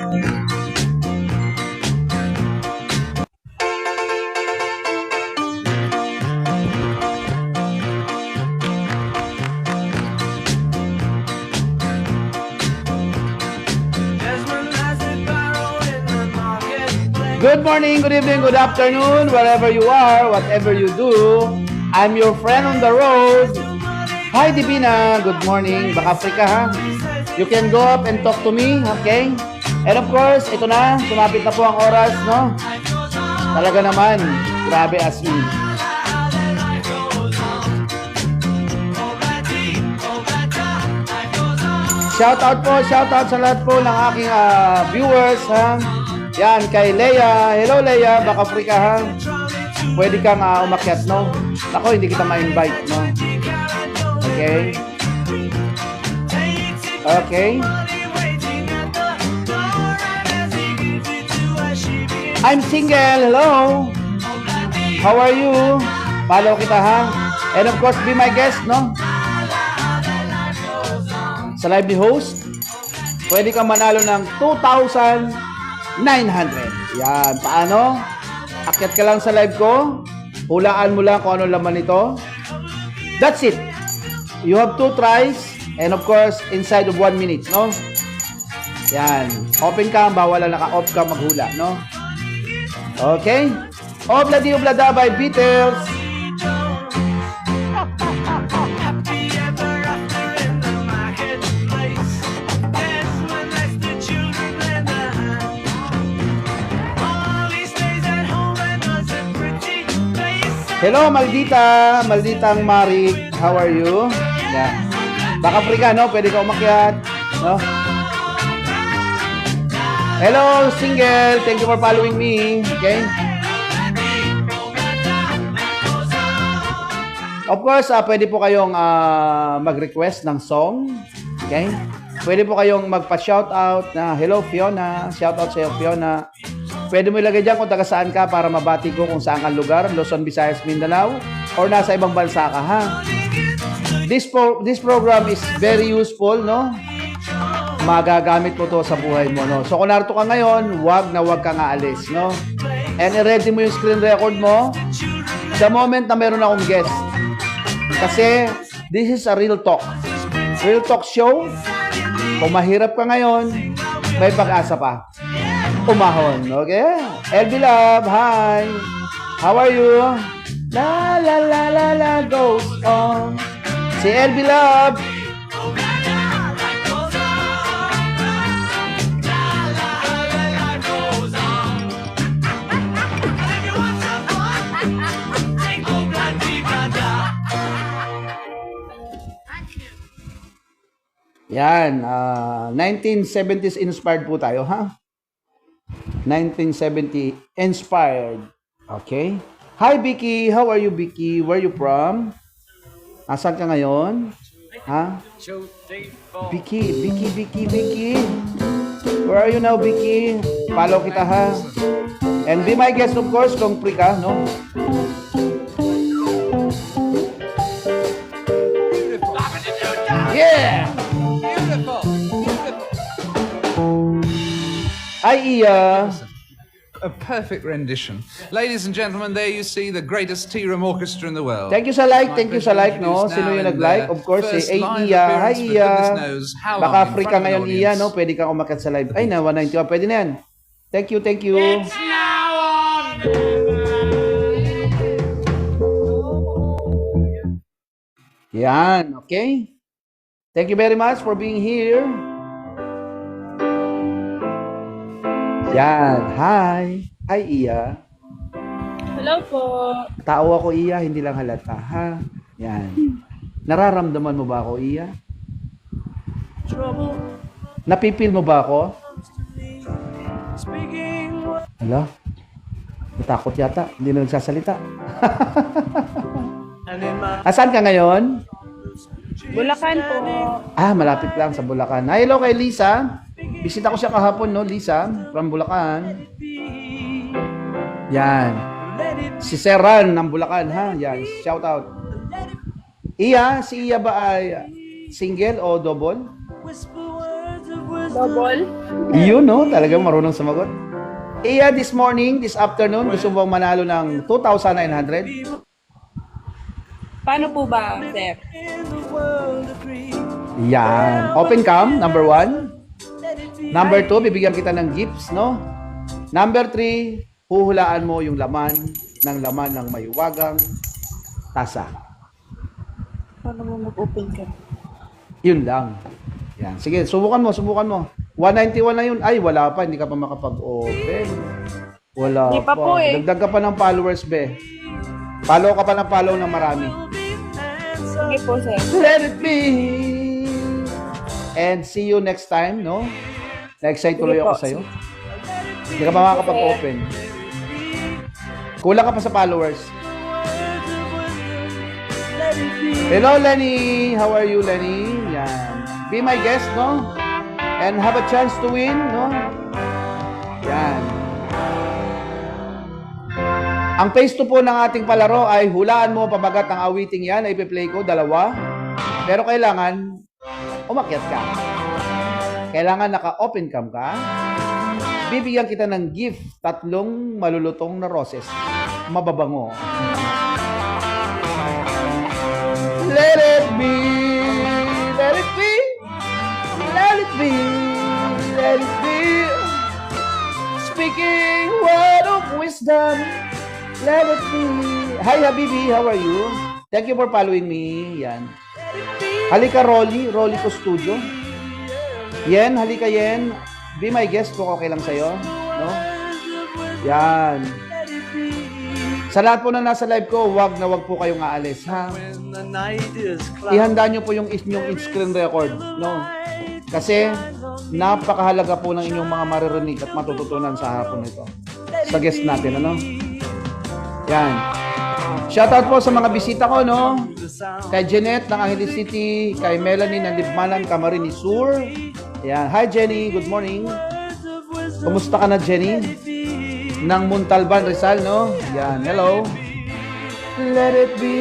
Good morning, good evening, good afternoon, wherever you are, whatever you do. I'm your friend on the road. Hi, Divina. Good morning. Baka Africa, ha? You can go up and talk to me, okay? And of course, ito na. Sumapit na po ang oras, no? Talaga naman. Grabe as in. Shout out sa lahat po ng aking viewers, ha? Yan, kay Leia. Hello, Leia. Baka Africa, ha? Pwede kang umakyat, no? Ako, hindi kita ma-invite, no? Okay? Okay? I'm single. Hello. How are you? Follow kita, ha? And of course, be my guest, no? Sa live ni host, pwede kang manalo ng 2,900. Yan. Paano? Akyat ka lang sa live ko. Hulaan mo lang kung ano laman nito. That's it. You have 2 tries. And of course, inside of 1 minute, no? Yan. Open ka. Bawal na naka-off ka maghula, no? Okay? Obladi Oblada by Beatles. Hello, Maldita. Malditang Marik. How are you? Yeah. Baka Africa, no? Pwede ka umakyat. No? Hello, single. Thank you for following me. Okay? Of course, pwede po kayong mag-request ng song. Okay? Pwede po kayong magpa-shoutout na, hello, Fiona. Shoutout sa'yo, Fiona. Pwede mo ilagay dyan kung taga saan ka para mabati ko kung saan kang lugar, Luzon, Visayas, Mindanao, or nasa ibang bansa ka, ha? This program is very useful, no? Magagamit mo to sa buhay mo, no? So, kung narito ka ngayon, wag kang aalis, no? And i-ready mo yung screen record mo the moment na meron akong guest. Kasi, this is a real talk. Real talk show. Kung mahirap ka ngayon, may pag-asa pa. Umahon, okay? LB Love, hi! How are you? La la la la la goes on. Si LB Love. Yan, 1970s inspired po tayo, ha? 1970 inspired. Okay? Hi, Vicky. How are you, Vicky? Where are you from? Asan ka ngayon? Ha? Vicky. Where are you now, Vicky? Follow kita, ha? And be my guest, of course, kung free ka, no? Yeah! Hi, Iya. A perfect rendition. Ladies and gentlemen, there you see the greatest tea room orchestra in the world. Thank you sa like, no? Sino yung nag-like? Of course, si Iya. Hi, Iya. Baka Africa ngayon, Iya, no? Pwede kang umakyat sa live. Ay, na, 191. Pwede na yan. Thank you. It's now on! Yan, okay? Thank you very much for being here. Yan, hi. Hi, Iya. Hello po. Tao ako, Iya, hindi lang halata, ha? Yan. Nararamdaman mo ba ako, Iya? Napipil mo ba ako? Hala? Natakot yata. Hindi na nagsasalita. Asan ka ngayon? Bulacan po. Malapit lang sa Bulacan. Hi, hello kay Lisa. Bisita ko siya kahapon, no? Lisa, from Bulacan. Yan. Si Serran ng Bulacan, ha? Yan, shout out. Iya, si Iya ba ay single o double? Double. Yun, no? Talagang marunong sumagot. Iya, this morning, this afternoon, gusto mo bang manalo ng 2,900? Paano po ba, sir? Yan. Open cam, number 1. Number 2, bibigyan kita ng gifts, no? Number 3, huhulaan mo yung laman ng mayuwagang tasa. Paano mo mag-open ka? Yun lang. Yan. Sige, subukan mo. 191 na yun. Ay, wala pa. Hindi ka pa makapag-open. Wala Hindi pa po eh. Dagdag ka pa ng followers, be. Follow ka pa ng follow ng marami. Sige po, sir. Let it be. And see you next time, no? Na-excite tuloy Sige ako po. sa'yo. Hindi ka pa makakapag-open. Kulang ka pa sa followers. Hello, Lenny. How are you, Lenny? Yan. Be my guest, no? And have a chance to win, no? Yan. Ang phase 2 po ng ating palaro ay hulaan mo pabagat ng awiting yan. Ay ipi-play ko, 2. Pero kailangan umakyat ka. Kailangan naka-open cam ka. Bibigyan kita ng gift, 3 malulutong na roses. Mababango. Let it be, let it be, let it be, let it be. Speaking word of wisdom, let it be. Hi Habibi, how are you? Thank you for following me. Yan. Halika Rolly ko studio. Yen, halika Yen. Be my guest kung okay lang sa'yo. No? Yan. Sa lahat po na nasa live ko, wag po kayong aalis, ha? Ihanda nyo po yung inyong screen record, no? Kasi, napakahalaga po ng inyong mga maririnig at matututunan sa hapon nito. Sa guest natin, ano? Yan. Shoutout po sa mga bisita ko, no? Kay Jeanette ng Angeles City, kay Melanie ng Libmanan, Camarines Sur. Yan. Hi, Jenny. Good morning. Kumusta ka na, Jenny? Ng Montalban, Rizal, no? Yan. Hello. Let it be.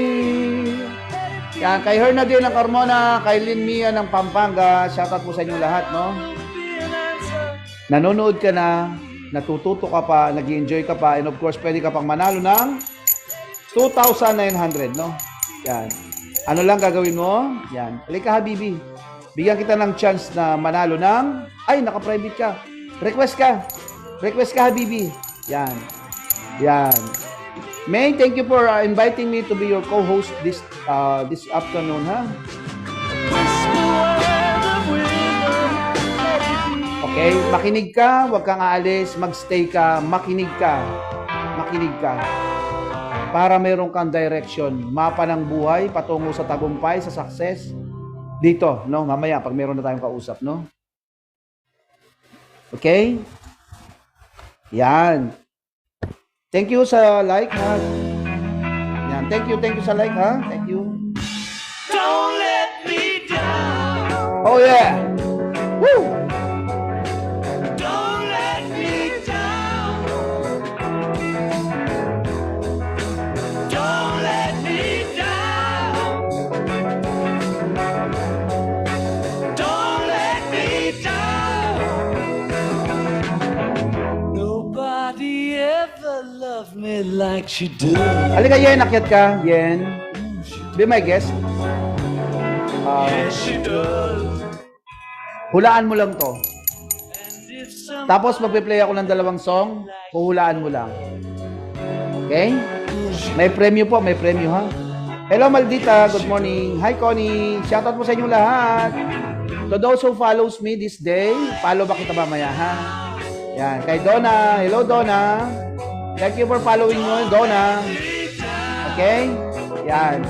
Yan. Kay Hernadine ng Carmona, kay Lynn Mia ng Pampanga, shoutout po sa inyo lahat, no? Nanonood ka na, natututo ka pa, nag-enjoy ka pa, and of course, pwede ka pang manalo ng 2,900, no? Yan. Ano lang gagawin mo? Yan. Halika, Habibi. Bigyan kita ng chance na manalo ng... Ay, naka-private ka. Request ka. Request ka, Habibi. Yan. Yan. May, thank you for inviting me to be your co-host this afternoon, ha? Okay, makinig ka, huwag kang aalis, magstay ka, makinig ka. Makinig ka. Para mayroon kang direction, mapa ng buhay, patungo sa tagumpay, sa success. Dito, no? Mamaya, pag mayroon na tayong kausap, no? Okay? Yan. Thank you sa like, ha? Yan. Thank you sa like, ha? Thank you. Don't let me down. Oh, yeah. Woo! Don't let me down. Don't let me down. Don't let me down. Nobody ever loved me like she did. Halika, Yen. Akyat ka. Yen. Be my guest. Yes, she does. Hulaan mo lang to. And if some Tapos magpe-play ako ng 2 song, huhulaan mo lang. Okay? May premyo po, may premyo, ha? Hello Maldita, good morning. Hi Connie, shoutout po sa inyong lahat. To those who follows me this day, follow ba kita mamaya, ha? Yan, kay Donna. Hello Donna. Thank you for following mo, Donna. Okay? Yan.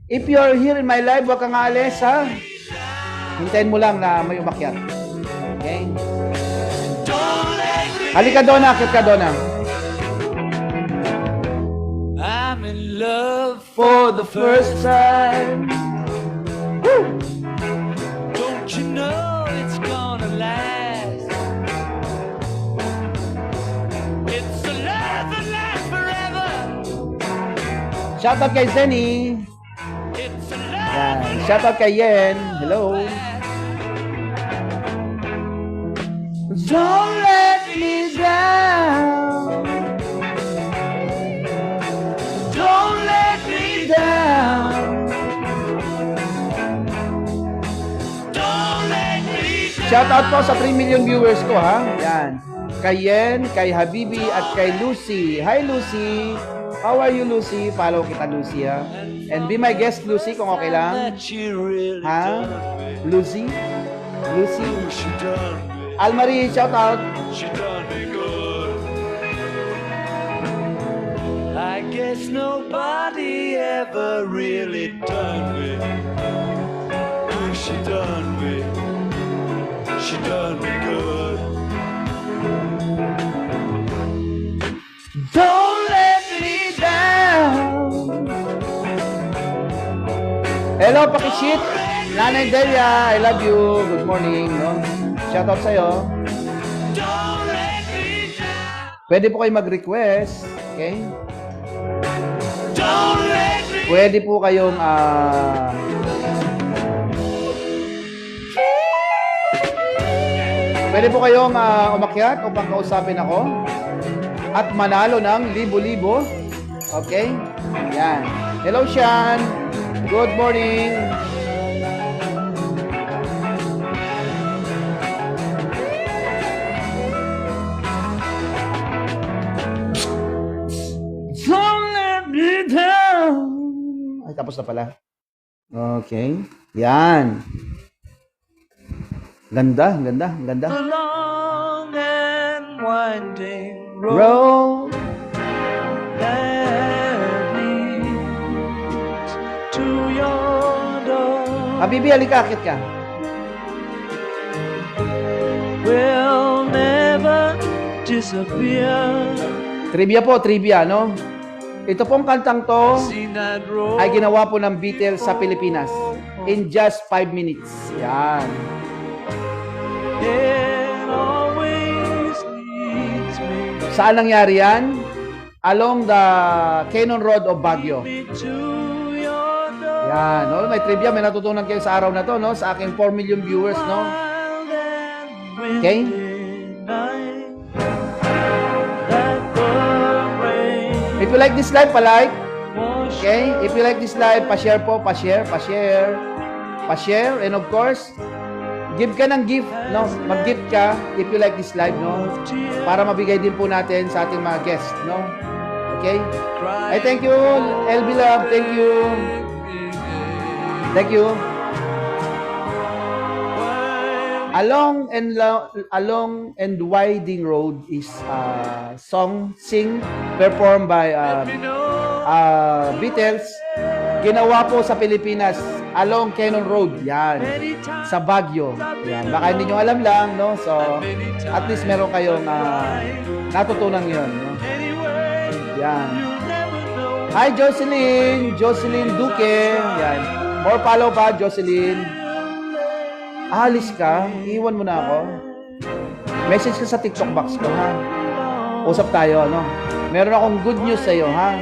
If you're here in my live, huwag kang aalis, ha? Hintayin mo lang na may umakyat. Okay? Halika, Donna. Akyat ka, Donna. I'm in love For the first time. Woo! don't you know it's gonna last? It's a love that lasts forever. Shoutout kay Zenny. It's a love Yan. that Shoutout kay Yen. Hello. lasts. Don't let me down. Don't let me down. Don't let me down. Shout out po sa 3 million viewers ko, ha? Yan. Kay Yen, kay Habibi, at kay Lucy. Hi, Lucy. How are you, Lucy? Follow kita, Lucy, ha? And be my guest, Lucy, kung okay lang. That she really Ha? done me. Lucy? Lucy? She done me. Almarie, shout out. She done me good. I guess nobody ever really done me. She done me. She done me good. Don't let me down. Hello, Pakishit. Nanay Delia, I love you. Good morning. No? Shout out sa'yo. Don't let me down. Pwede po kayo mag-request. Okay? Don't let me Pwede po kayong pwede po kayong umakyat upang kausapin ako at manalo ng libo-libo. Okay? Yan. Hello, Sean. Good morning. Don't let me down. Ay, tapos na pala. Okay. Yan. Ganda, ganda, ganda. the long and winding road Roll. that leads to your door Habibi, halika, akit ka. will never disappear. Trivia po, trivia, no? Ito pong kantang to See that road ay ginawa po ng Beatles sa Pilipinas in just 5 minutes. Yan. it always leads me Saan nangyari yan? Along the Cannon Road of Baguio. to your door. Yan, no? May trivia, may natutunan kayo sa araw na to, no? Sa aking 4 million viewers, no? Wild and Okay? windy night, that the rain If you like this live, pa-like. washed Okay? If you like this live, pa-share po, pa-share, pa-share, pa-share, and of course, give ka ng gift, no? Mag-gift ka if you like this live, no? Para mabigay din po natin sa ating mga guests, no? Okay? Ay, thank you, LB Love. Thank you. Thank you. Along and Winding Road is a song performed by Beatles. Ginawa po sa Pilipinas along Cannon Road. Yan. Sa Baguio. Yan. Baka hindi nyo alam lang, no? So, at least meron kayong natutunan yun, no? Yan. Hi, Jocelyn! Jocelyn Duque. Yan. More follow pa, Jocelyn. Alis ka? Iwan mo na ako. Message ka sa TikTok box ko, ha? Usap tayo, no? Meron akong good news sa'yo, ha?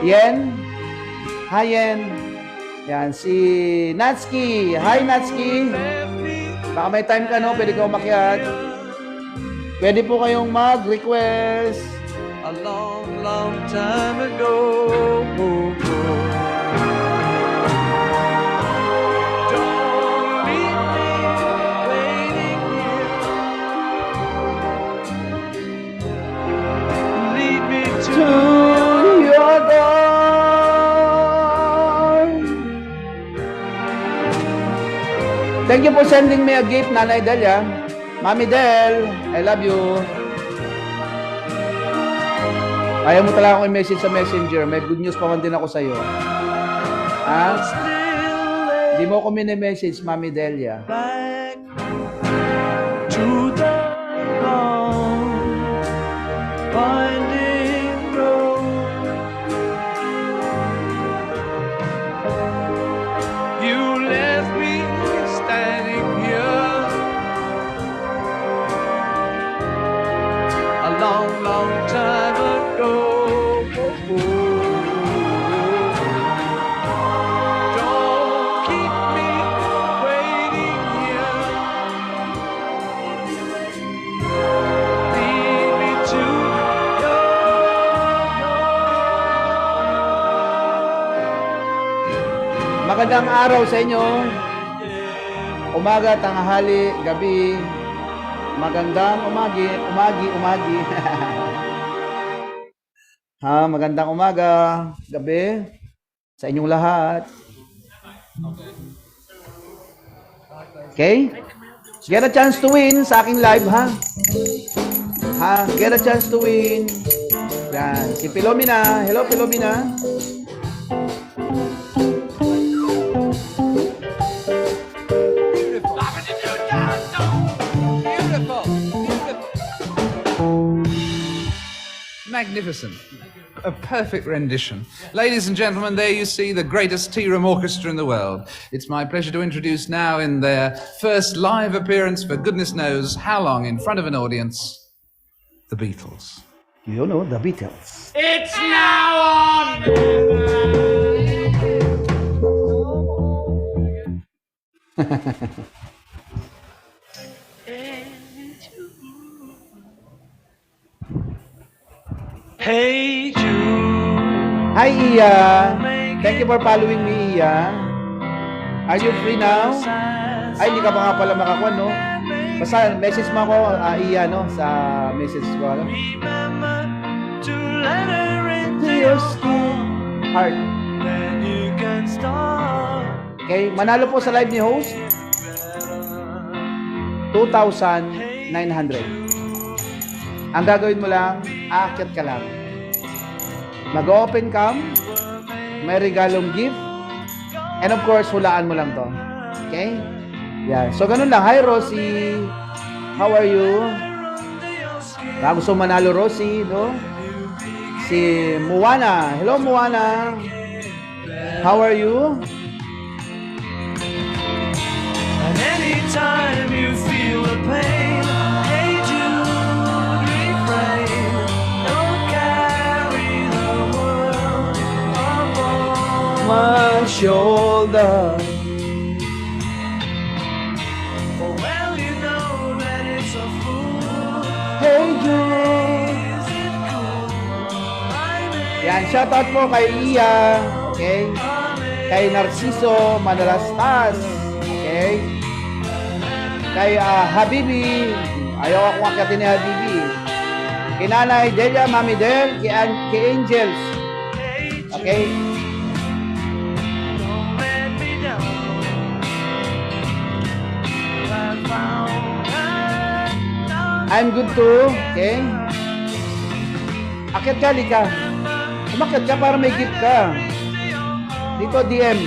Yen? Hi, Yen. Yan, si Natsuki. Hi, Natsuki. Baka may time ka, no? Pwede ka umakyat. Pwede po kayong mag-request. a long, long time ago. Don't leave me waiting here. Lead me to To your door. Thank you for sending me a gift, Nanay Delia. Mami Del, I love you. Ayaw mo talaga akong i-message sa Messenger. May good news pa man din ako sa'yo. Ha? still Hindi mo ako mini-message, Mami Delia. back to the long winding road. You left me standing here a long, long time ago. Don't keep me waiting here. magandang araw sa inyo. Umaga, tanghali, gabi. Magandang umagi. Magandang umaga, gabi sa inyong lahat. Okay? Get a chance to win sa aking live, ha? Get a chance to win. Yan. Si Pilomina. Hello, Pilomina. Magnificent. A perfect rendition. Ladies and gentlemen, there you see the greatest tea room orchestra in the world. It's my pleasure to introduce now in their first live appearance for goodness knows how long in front of an audience, the Beatles. You know, the Beatles. It's now on! Hey Jude. Hi, Iya. Thank you for following me, Iya. Are you free now? Ay, hindi ka pa nga pala makakuha, no? Basta message mo ako, Iya, no? Sa message ko, ano? Remember to let her into Your skin. Heart. then you can start. Okay, manalo po sa live ni host. 2,900. Ang gagawin mo lang, aakyat ka lang. Mag-open cam, may regalong gift, and of course, hulaan mo lang to. Okay? Yeah. So, ganun lang. Hi, Rosie. How are you? Baka gusto manalo, Rosie, no? Si Moana. Hello, Moana. How are you? And anytime you feel the pain, hey Jude, refrain. Don't carry the world upon My shoulder. for well you know that it's a fool. Hey, Jude. Is it cool? I may Yan, shoutout po kay Iya. Okay? Kay Narciso Manalastas. Okay? Kay Habibi. Ayaw akong akyatin ni Habibi. Kay Nanay Delia, Mami Del, kay Angels. Okay? don't let me down. I found out. I'm good too. Okay? Akyat ka, Lika. Umakyat ka para may gift ka. Dito, DM.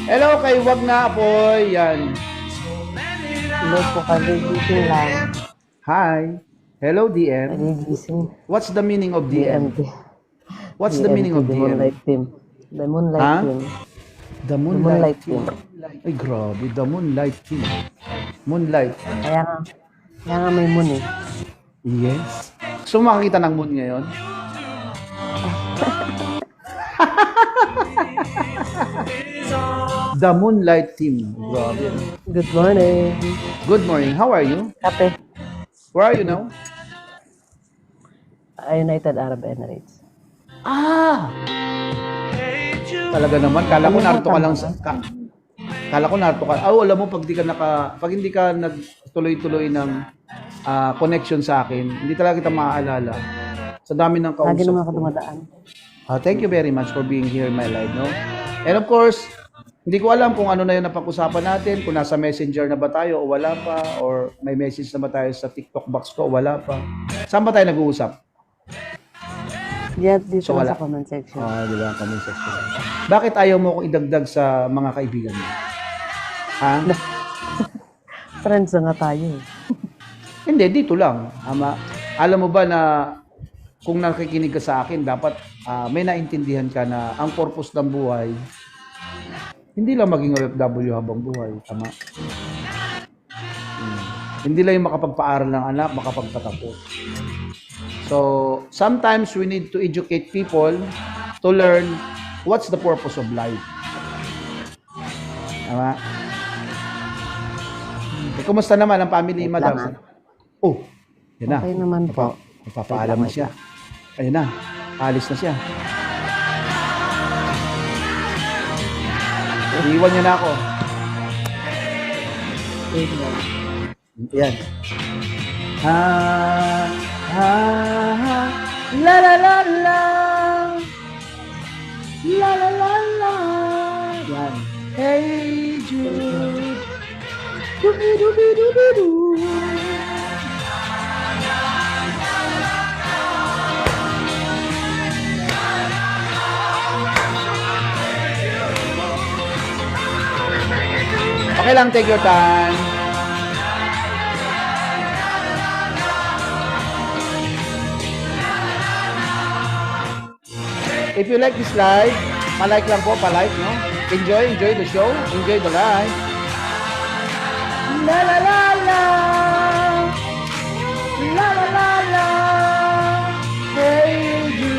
Hello kay Wag na Apoy. Yan. Hello po, kagigising lang. Hi. Hello, DM. Kagigising. What's the meaning of DM? DMT. What's the meaning of The DM? Moonlight Team. The Moonlight Ha? Team. The The Moonlight Moonlight Team. Team. Ay, grabe. The Moonlight Team. Moonlight. Kaya nga may moon eh. Yes. Gusto mo makakita ng moon ngayon? The Moonlight Team. Grabe. Good morning. Good morning. How are you? Kape. Where are you now? United Arab Emirates. Ah! Talaga naman. Kala ko narito ka lang sa... Kala ko narito ka... alam mo, pag hindi ka nagtuloy-tuloy ng connection sa akin, hindi talaga kita maaalala. Sa dami ng kausap Lagi naman ako ko. dumadaan. Thank you very much for being here in my life, no? And of course, hindi ko alam kung ano na yung napag-usapan natin, kung nasa messenger na ba tayo o wala pa, or may message na ba tayo sa TikTok box ko o wala pa. Saan ba tayo nag-uusap? Dito So, lang wala. sa comment section. Di ba? Comment section. Bakit ayaw mo akong idagdag sa mga kaibigan mo? Ha? Friends na nga tayo eh. Hindi, dito lang. Alam mo ba na kung nakikinig ka sa akin, dapat may naintindihan ka na ang purpose ng buhay, hindi lang maging OFW habang buhay. Tama? Hindi lang yung makapagpaaral ng anak, makapagpatapos. So, sometimes we need to educate people to learn what's the purpose of life. Tama? Kumusta naman ang family, madam? lang, Oh, yan na. Okay naman po. Napapaalam na siya. Ayun na. Alis na siya. Iwan niya na ako. Yan. Ha, ha, ha. La la la la. La la la la. Yan. Hey Jude. Dubi dubi dubi du. Okay lang, take your time. If you like this live, palike lang po, palike, no? Enjoy the show, enjoy the live. La la la la. La la la la. Hey you.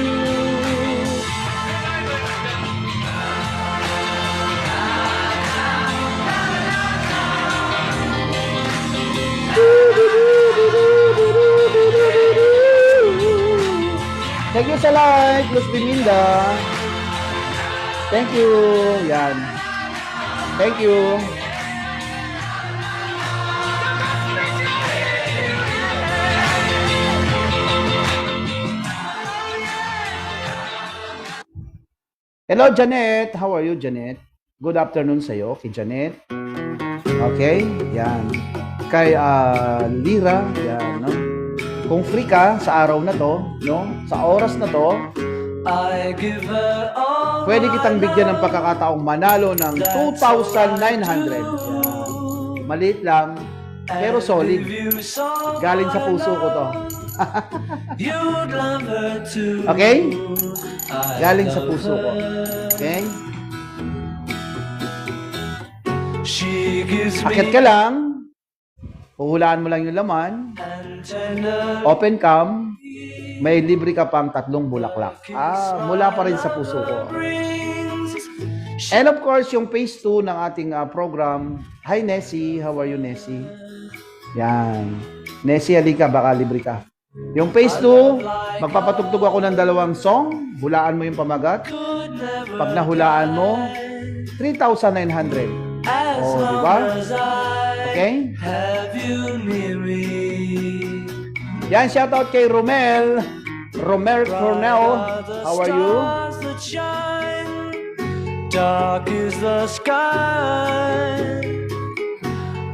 Thank you sa like, Luz Biminda. Thank you. Yan. Thank you. Hello, Janet. How are you, Janet? Good afternoon sa'yo, kay Janet. Okay, yan. Kay Lira, yan, no? Kung free ka sa araw na to, no? Sa oras na to, I give her all pwede kitang bigyan ng pagkakataong manalo ng 2,900. Yan. Maliit lang, pero solid. you so Galing sa puso ko to. you'd love her too. Okay? I Galing sa love puso ko. her. Okay? She gives Akit me ka lang. Huhulaan mo lang yung laman. tender Open cam. May libre ka pang 3 bulaklak. Mula pa rin sa puso ko. rings. And of course, yung phase 2 ng ating program. Hi, Nessie. How are you, Nessie? Yan. Nessie, halika. Baka libre ka. Yung phase 2, magpapatugtog ako ng 2 song. Hulaan mo yung pamagat. Pag nahulaan mo, 3,900. As Oh, long diba? as I Okay? have you near me. Yan, shoutout kay Romel. Romel Cornell. How are you? Stars that shine, dark is the sky.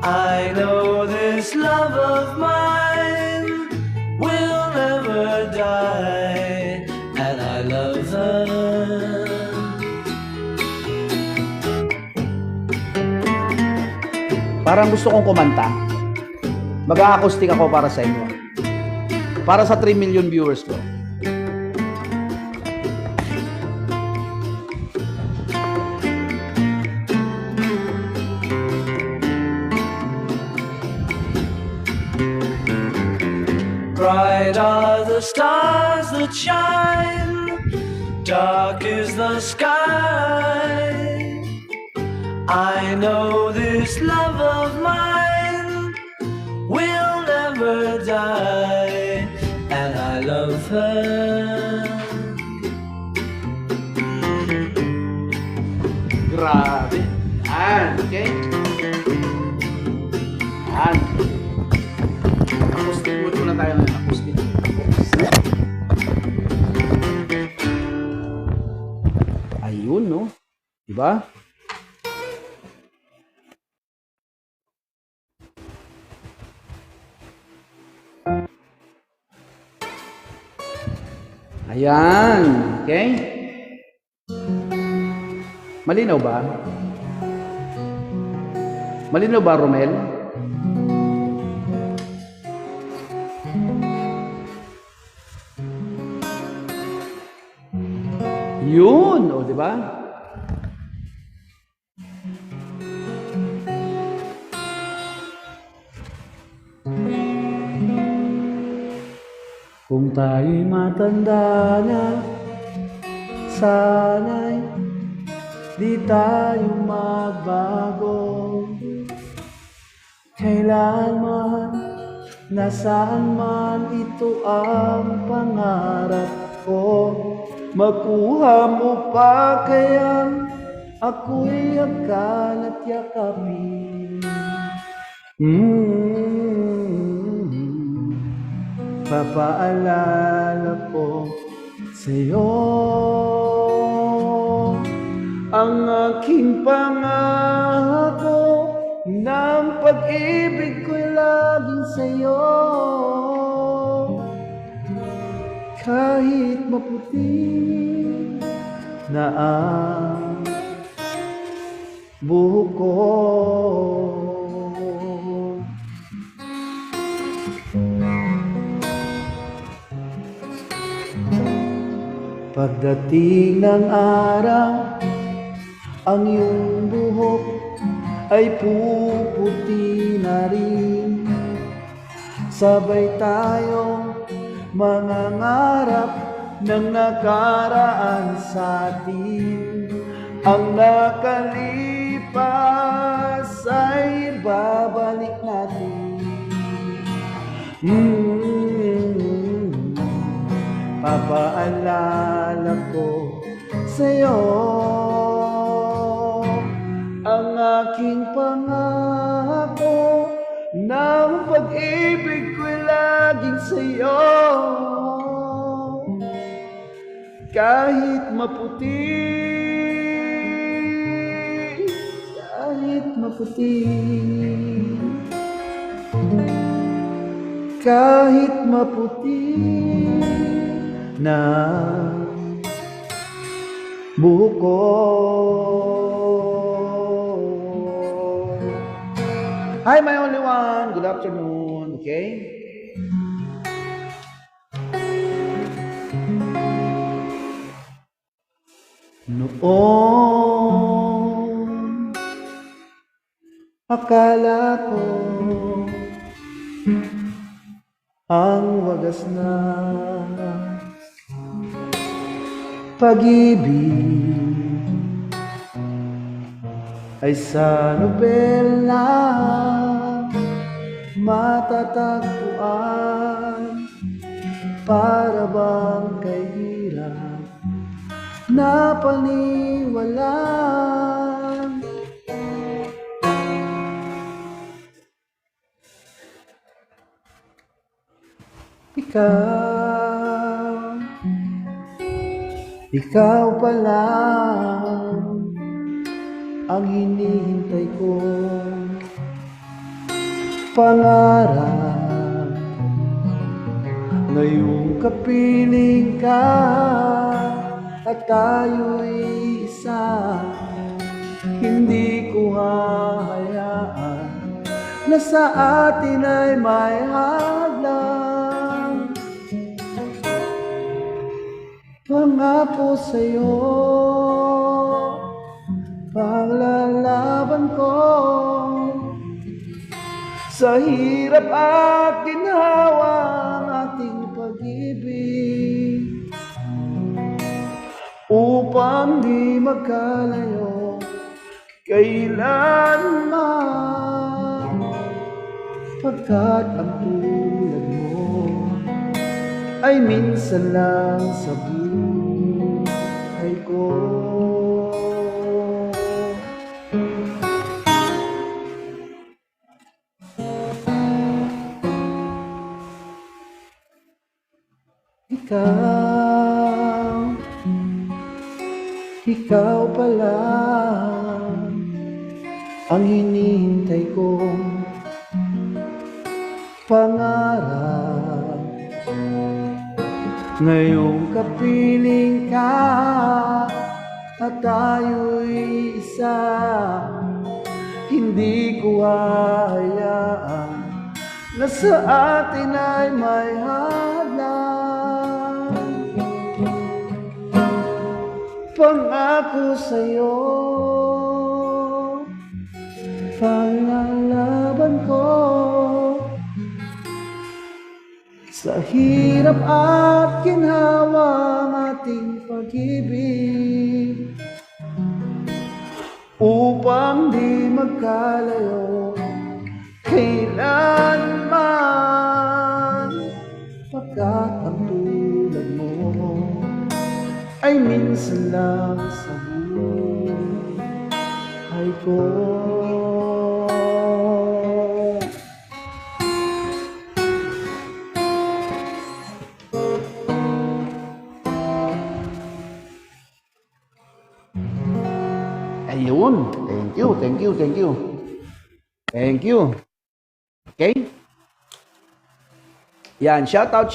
I know this love of mine will never die, and I love her. Parang gusto kong kumanta. Mag-a-acoustic ako para sa inyo. Para sa 3 million viewers ko. Bright are the stars that shine, dark is the sky. I know this love of mine will never die, and I love her. Grabe. Yan. Okay? Yan. Acoustic mode muna tayo ng acoustic. Ayun, no? Diba? Ayan. Okay? Malinaw ba? Malinaw ba, Romel? Yun, o, di ba? Kung tayo'y matanda na, sana'y di tayo magbago. Kailanman, nasaan man ito ang pangarap ko, makuha mo pa kaya ako'y yakal at yakapin. Papaalala ko sa'yo ang aking pangako ng pag-ibig ko'y laging sa'yo. Kahit maputi na ang buhok ko, pagdating ng araw, ang iyong buhok ay puputi na rin. Sabay tayong mangangarap ng nakaraan sa atin. Ang nakalipas ay babalik natin. Papaalala ko sa'yo ang aking pangako ng pag-ibig ko'y laging sa'yo. Kahit maputi, kahit maputi, kahit maputi na buhok ko. Hi, my only one. Good afternoon. Okay? Noong akala ko ang wagas na pag-ibig ay sa nobela matatagpuan, para bang kay hirap na paniwalaan. Ikaw pala ang hinihintay ko, pangarap. Ngayong kapiling ka at tayo'y isa, hindi ko hahayaan na sa atin ay may hadlang. Pangako sa'yo, paglalaban ko sa hirap at ginhawa ang ating pag-ibig, upang di magkalayo kailanman, pagkat ang tulad mo ay minsan lang sa buhay ko. Ikaw pala ang hinihintay kong pangarap. Ngayong kapiling ka at tayo'y isa, hindi ko hahayaan na sa atin ay may hadlang. Pangako sa'yo, paglalaban ko sa hirap at ginhawa ang ating pag-ibig, upang di magkalayo kailanman, pagkat ang tulad mo ay minsan lang sa buhay ko. Ayun. Thank you, thank you, thank you. Thank you. Okay? Yan, shout out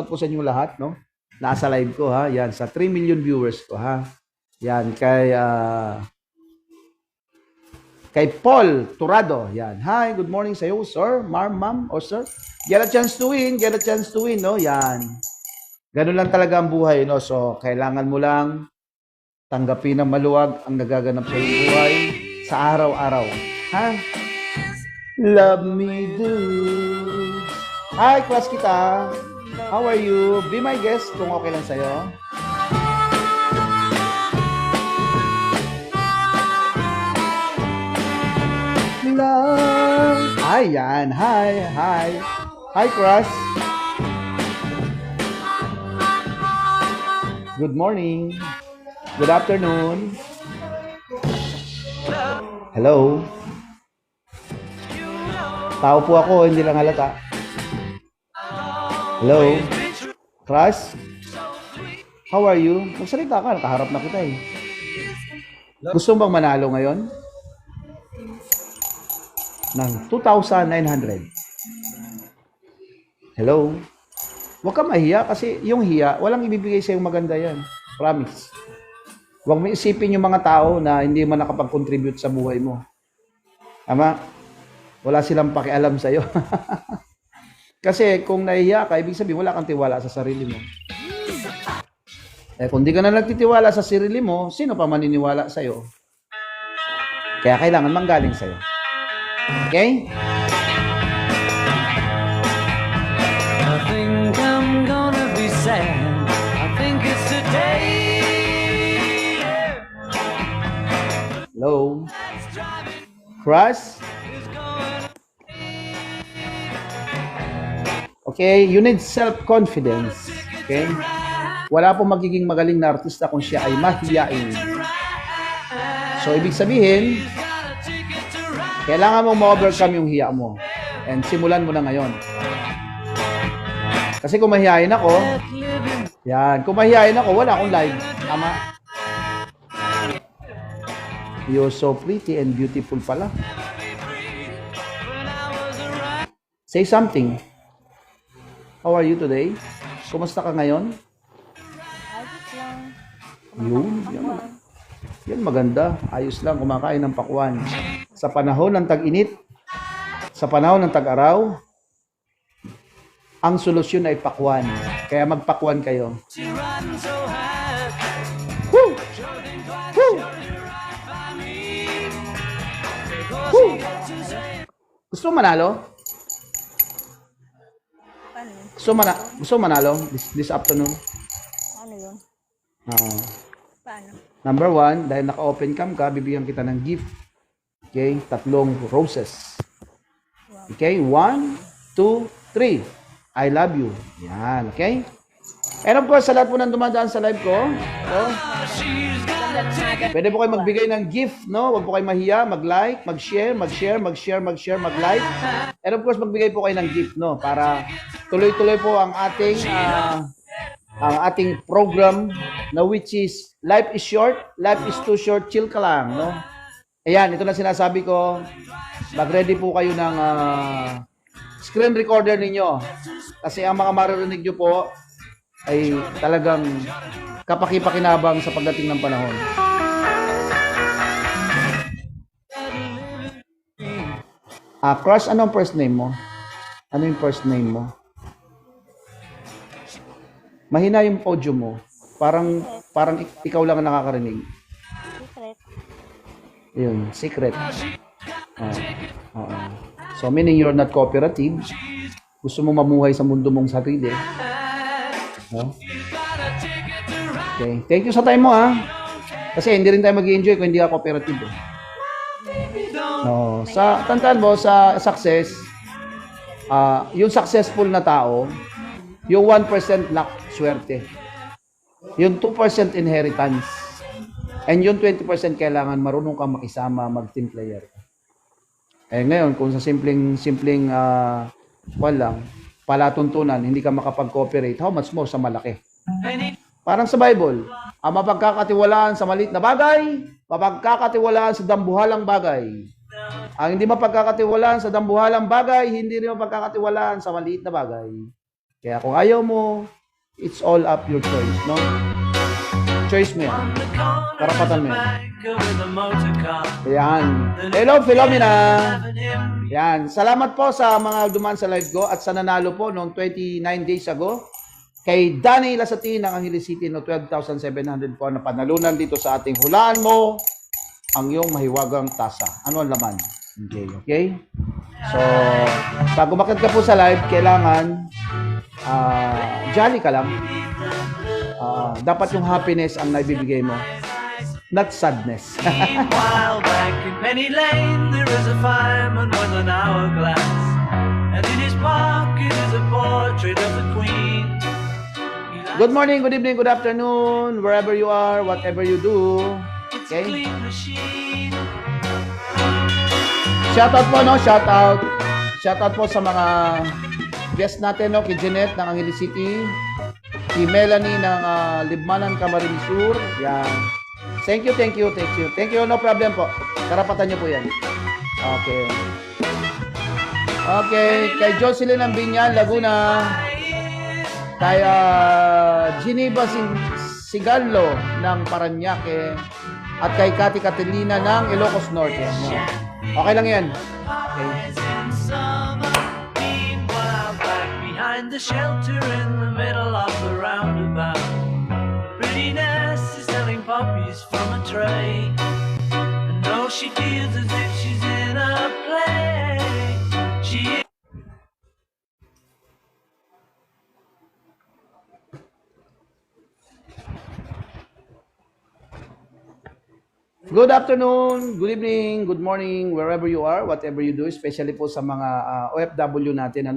po sa inyo lahat, no? Nasa live ko, ha? Yan, sa 3 million viewers ko, ha? Yan, kay Paul Turado. Yan. Hi, good morning sa iyo, sir, ma'am, or sir. Get a chance to win, no? Yan. Ganun lang talaga ang buhay, no? So, kailangan mo lang tanggapin ng maluwag ang nagaganap sa iyong buhay sa araw-araw. Ha? Love me do. Hi, class kita. How are you? Be my guest kung okay lang sa'yo. Love. Ayan. Hi. Hi, class. Good morning. Good afternoon. Hello. Tao po ako, hindi lang halata. Hello. Class? How are you? Magsalita ka, nakaharap na kita eh. Gusto mo bang manalo ngayon? Ng 2,900. Hello. Huwag ka mahiya kasi yung hiya, walang ibibigay sa'yo maganda yan. Promise. Huwag mo isipin yung mga tao na hindi man nakapag-contribute sa buhay mo. Tama? Wala silang pakialam sa'yo. Kasi kung nahihiya ka, ibig sabihin wala kang tiwala sa sarili mo. Eh kung di ka na nagtitiwala sa sarili mo, sino pa maniniwala sa'yo? Kaya kailangan manggaling sa'yo. Okay? I think I'm gonna be sad. I think it's the day. Hello? Crush? Okay, you need self-confidence. Okay? Wala pong magiging magaling na artista kung siya ay mahiyain. So, ibig sabihin, kailangan mong ma-overcome yung hiya mo. And simulan mo na ngayon. Kasi kung mahihayin ako, yan, kung mahihayin ako, wala akong live. Tama? You're so pretty and beautiful pala. Say something. How are you today? Kumusta ka ngayon? Ayos lang. Yan maganda. Ayos lang, kumakain ng pakwan. Sa panahon ng tag-init, sa panahon ng tag-araw, ang solusyon ay pakwan. Kaya magpakwan kayo. Woo! Woo! Woo! Gusto mo manalo? Paano yun? Gusto mo manalo this afternoon? Paano yun? Paano? Number 1, dahil naka-open cam ka, bibigyan kita ng gift. Okay? 3 roses. Okay? 1, 2, 3. I love you. Yan. Okay? And of course, sa lahat po nang dumadaan sa live ko, no? Pwede po kayo magbigay ng gift, no? Huwag po kayo mahiya, mag-like, mag-share, mag-like. And of course, magbigay po kayo ng gift, no? Para tuloy-tuloy po ang ating program na which is life is short, life is too short, chill ka lang, no? Ayan, ito na sinasabi ko. Mag-ready po kayo ng screen recorder ninyo. Kasi ang mga maririnig nyo po ay talagang kapaki-pakinabang sa pagdating ng panahon. Crush, anong first name mo? Ano yung first name mo? Mahina yung audio mo. Parang ikaw lang ang nakakarinig. Secret. Yun, secret. Oo. So, meaning you're not cooperative. Gusto mo mamuhay sa mundo mong sarili. No? Okay. Thank you sa time mo, ha? Kasi hindi rin tayo mag-i-enjoy kung hindi ka cooperative. Eh. No. Tandaan mo, sa success, yung successful na tao, yung 1% luck, swerte. Yung 2% inheritance. And yung 20% kailangan marunong kang makisama, mag-team player. Eh ngayon, kung sa simpleng palatuntunan, hindi ka makapag-cooperate, how much more sa malaki? Parang sa Bible, ang mapagkakatiwalaan sa maliit na bagay, mapagkakatiwalaan sa dambuhalang bagay. Ang hindi mapagkakatiwalaan sa dambuhalang bagay, hindi rin mapagkakatiwalaan sa maliit na bagay. Kaya kung ayaw mo, it's all up your choice, no? Choice mo yan. Karapatan mo yan. Ayan. Hello, Philomena. Yan. Salamat po sa mga dumaan sa live ko at sa nanalo po noong 29 days ago. Kay Danny Lasatin ng Angeles City no 12,700 po na panalunan dito sa ating hulaan mo ang iyong mahiwagang tasa. Ano ang laman? Okay? So, pag umakyat ka po sa live, kailangan jolly ka lang. Dapat yung happiness ang naibibigay mo, not sadness. Meanwhile, back in Penny Lane, there is a fireman with an hourglass, and in his pocket is a portrait of the Queen. Good morning, good evening, good afternoon, wherever you are, whatever you do. Okay? Clean machine. Shout out po, no? Shout out. Shout out po sa mga guest natin, no? Kay Jeanette ng Angeles City, si Melanie ng Libmanan, Camarines Sur. Yan. Thank you, thank you, thank you. Thank you, no problem po. Karapatan niyo po yan. Okay. Okay, kay Jocelyn ng Binyan, Laguna. Kay Geneva Sigallo ng Paranaque. At kay Cathy Catalina ng Ilocos Norte. Okay lang yan. Okay. Meanwhile, back behind the shelter in the middle of the roundabout, Prettiness is selling puppies from a tray. And though she feels as if she's in a play, she Good afternoon, good evening, good morning, wherever you are, whatever you do, especially po sa mga OFW natin na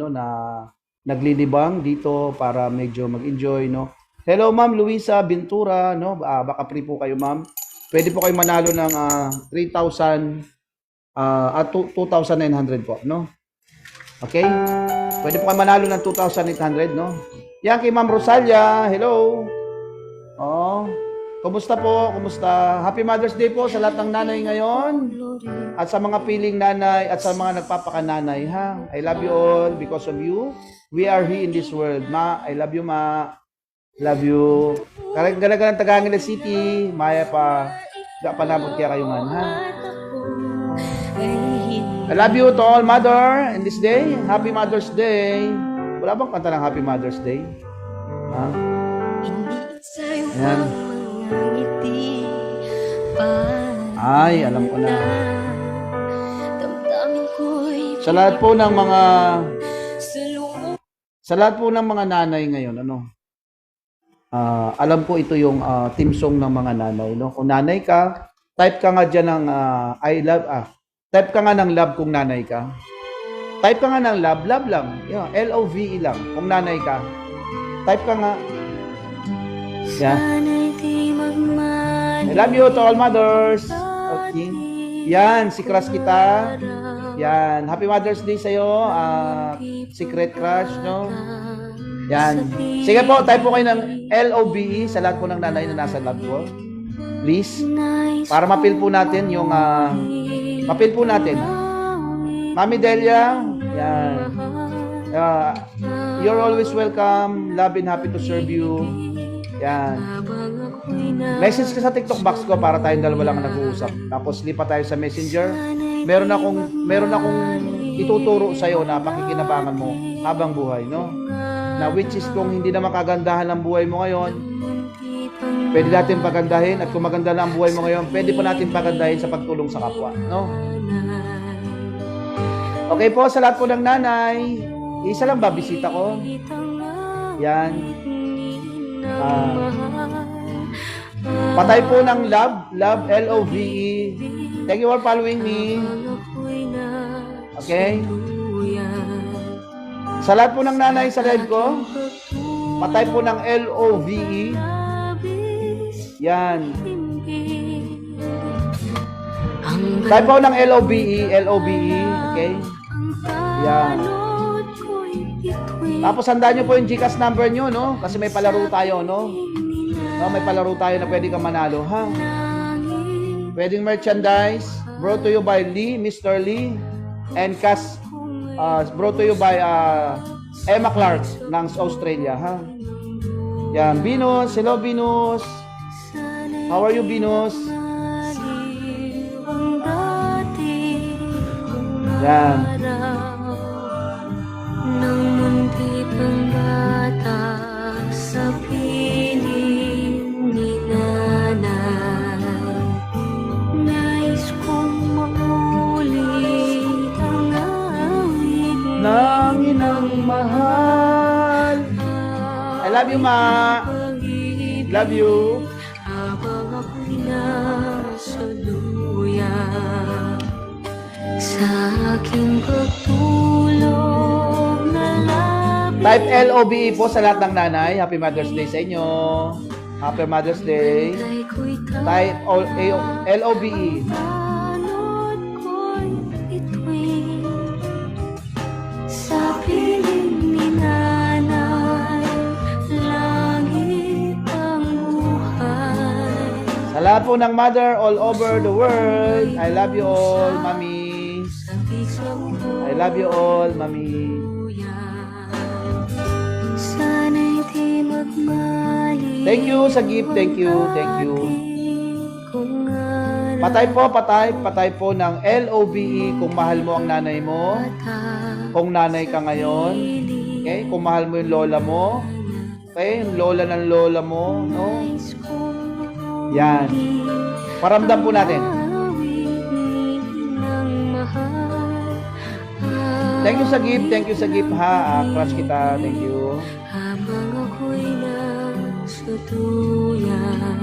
naglilibang dito para medyo mag-enjoy, no. Hello, Ma'am Luisa Bintura, no. Baka free po kayo, Ma'am. Pwede po kayo manalo ng 3,000 at 2,900 po, no. Okay? Pwede po kayo manalo ng 2,800, no. Yan kay Ma'am Rosalia, hello. Oh. Kumusta po? Kumusta? Happy Mother's Day po sa lahat ng nanay ngayon. At sa mga piling nanay at sa mga nagpapakananay, ha? I love you all because of you. We are here in this world. Ma, I love you, Ma. Love you. Karaganagan ng Tagangilan City. Maya pa. Panabot kaya kayo man, ha? I love you to all mother in this day. Happy Mother's Day. Wala bang kanta ng Happy Mother's Day? Ha? Ayan. Ay, alam ko na. Sa lahat po ng mga nanay ngayon, alam ko ito yung team song ng mga nanay, no? Kung nanay ka, type ka nga diyan ng type ka nga ng love kung nanay ka. Type ka nga ng love lang. Yeah, LOVE lang kung nanay ka. Type ka nga. Yeah. I love you to all mothers. Okay. Yan, si crush kita. Yan, Happy Mother's Day sa'yo. Secret crush, no? Yan. Sige po, type po kayo ng LOVE sa lahat po ng nanay na nasa love ko. Please. Para mapil po natin yung mapil po natin. Mami Delia. Yan. You're always welcome. Love and happy to serve you. Yan. Message ka sa TikTok box ko para tayong dalawa lang nag-uusap. Tapos lipat tayo sa Messenger. Meron akong ituturo sa iyo na pakikinabangan mo habang buhay, no? Na which is kung hindi na makagandahan ang buhay mo ngayon, pwede natin pagandahin, at kung maganda na ang buhay mo ngayon, pwede pa natin pagandahin sa pagtulong sa kapwa, no? Okay po, sa lahat po ng nanay, isa lang ba bisita ko? Yan. Patay po ng love, LOVE. Thank you for following me. Okay? Sa lahat po ng nanay sa live ko, patay po ng LOVE. Yan. Type po ng LOBE, LOBE, okay? Yan. Tapos handaan nyo po yung GCash number nyo, no? Kasi may palaro tayo, no? May palaro tayo na pwede kang manalo, ha? Pwedeng merchandise, brought to you by Lee, Mr. Lee, and cash, brought to you by Emma Clark ng Australia, ha? Yan, Venus, hello Venus. How are you, Venus? Yan. Nang munti pang bata sa piling ni nanay, nais kong maulit ang awit Nang inang mahal. I love you, ma. Love you. habang ako'y nasa luya sa aking pagtulog na lapit. Type LOBE po sa lahat ng nanay. Happy Mother's Day sa inyo. Happy Mother's Day. Type LOBE. Tanod ko'y bituin sa piling ni nanay, langit ang buhay. Sa lahat po ng mother all over the world. I love you all, mami. I love you all, mami. Sana'y di magmali. Thank you sa gift. Thank you. Thank you. Kung Patay po ng LOBE kung mahal mo ang nanay mo. Kung nanay ka ngayon. Okay? Kung mahal mo yung lola mo. Okay? Yung lola ng lola mo. No? Yan. Paramdam po natin. Thank you sa gift. Thank you sa gift, ha. Crush kita. Thank you. habang ako'y nasa tuyan.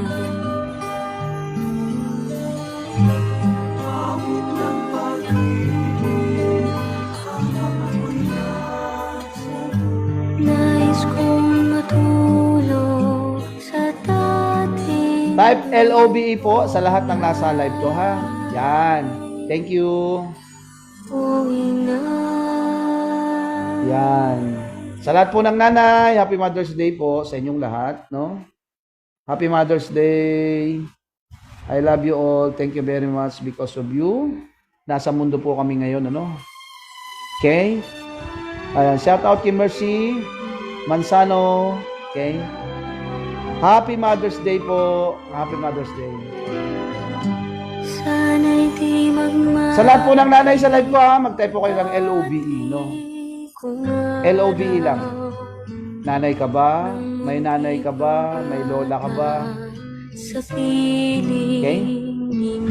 Nais kong matulog sa dati. Type LOBE po sa lahat ng nasa live ko, ha. Yan. Thank you. Yan. Sa lahat po ng nanay, Happy Mother's Day po sa inyong lahat, no? Happy Mother's Day. I love you all. Thank you very much because of you. Nasa mundo po kami ngayon, ano? Okay? Ayan, shout out kay Mercy Manzano. Okay? Happy Mother's Day po. Happy Mother's Day. Sana'y di magmali. Sa lahat po ng nanay sa live ko, ha, mag-type po kayo ng LOBE, no? LOBE lang. Nanay ka ba? May nanay ka ba? May lola ka ba? Sa piling Okay?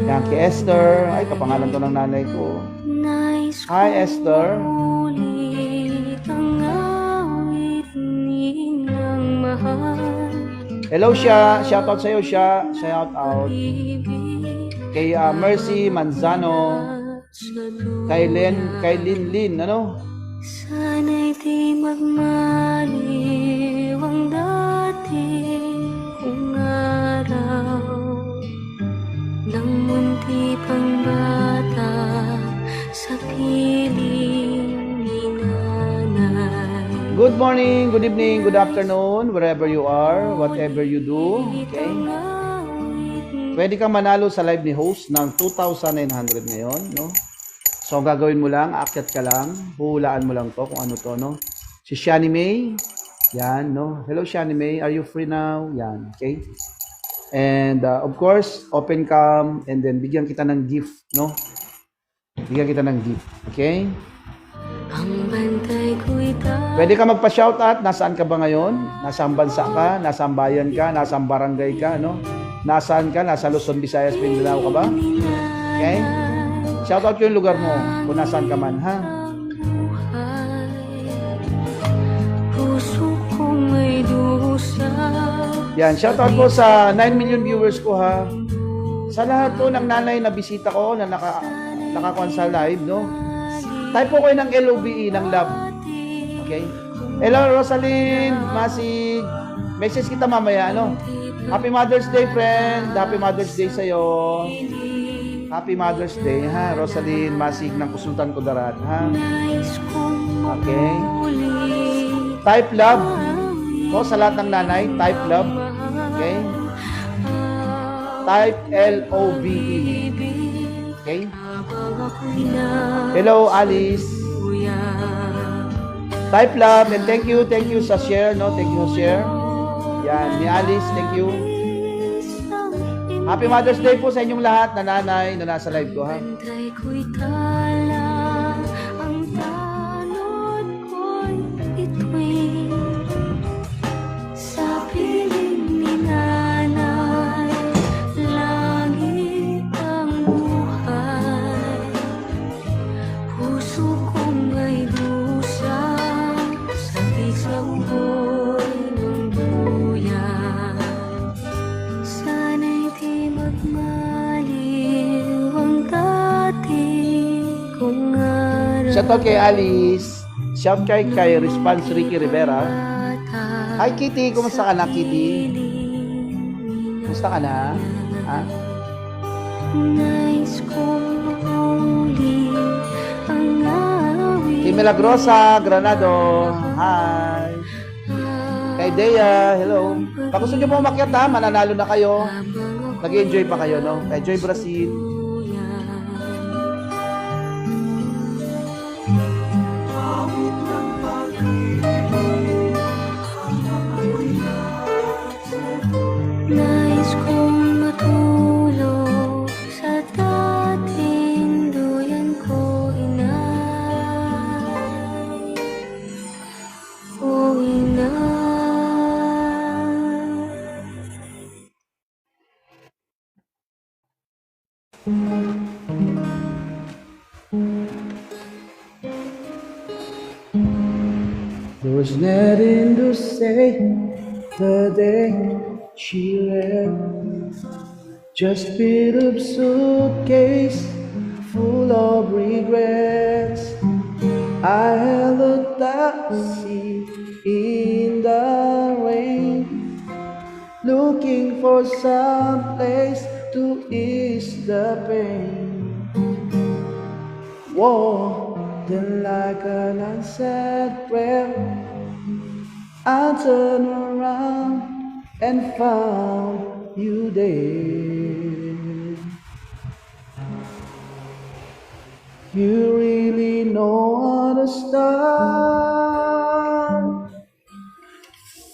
Yan kay Esther. Ay, kapangalan to ng nanay ko. nais Hi, Esther. ulit ang awit ng mahal. Hello, siya. Shout out sa'yo, siya. Shout out. Kay Mercy Manzano. Kay Linlin, ano? Sana'y di magmaliw ang dating kong araw nang munti pang bata sa piling ni nanay. Good morning, good evening, good afternoon, wherever you are, whatever you do. Okay? Pwede kang manalo sa live ni host ng 2,900 ngayon, no? So, ang gagawin mo lang, aakyat ka lang, huhulaan mo lang to kung ano to, no? Si Shani May, yan, no? Hello, Shani May, are you free now? Yan, okay? And, of course, open cam, and then bigyan kita ng gift, no? Bigyan kita ng gift, okay? Ang bantay ko'y Pwede ka magpa-shoutout, nasaan ka ba ngayon? Nasaan bansa ka? Nasaan bayan ka? Nasaan barangay ka, no? Nasaan ka? Nasa Luzon, Visayas, Mindanao ka ba? Okay? Shoutout yung lugar mo kung nasaan ka man, ha? puso kong may dusa. Yan, shoutout po sa 9 million viewers ko, ha? Sa lahat po ng nanay na bisita ko na nakakuan sa live, no? Type po kayo ng LOBE, ng love. Okay? Hello, Rosaline, Masig. Message kita mamaya, ano? Happy Mother's Day, friend. Happy Mother's Day sa'yo. Happy Mother's Day, ha? Rosaline Masig ng Kusultan Kudarat, ha? Okay. Type love. So, sa lahat ng nanay, type love. Okay? Type L-O-V-E. Okay? Hello, Alice. Type love and thank you sa share, no? Thank you sa share. Yan, ni Alice, thank you. Happy Mother's Day po sa inyong lahat na nanay na nasa live ko, ha? Bantay ko'y tala, ang tanod ko'y bituin. Sa piling ni nanay, langit ang buhay. Puso kong ay dusa, sa isang buhay ng buyan. Sana'y di magmaliw ang dating kong araw. Shoutout kay Alice. Shout kay Response Ricky Rivera. Hi Kitty, kumusta ka na Kitty? Kumusta ka na? Ha? Nais kong mahuli ang awit. Si Milagrosa Granado. Hi. Kay Dea, hello. Pag gusto nyo po umakyat ha, mananalo na kayo. Nag-enjoy pa kayo, no? Kay Joy Brazil. Nais kong matulog sa dating duyan ko, inay. O inay. There was nothing to say the day she left. Just built up suitcase full of regrets. I held a taxi in the rain, looking for some place to ease the pain. Whoa, then like an unsad prayer, I turned around and found you there. You really know how to start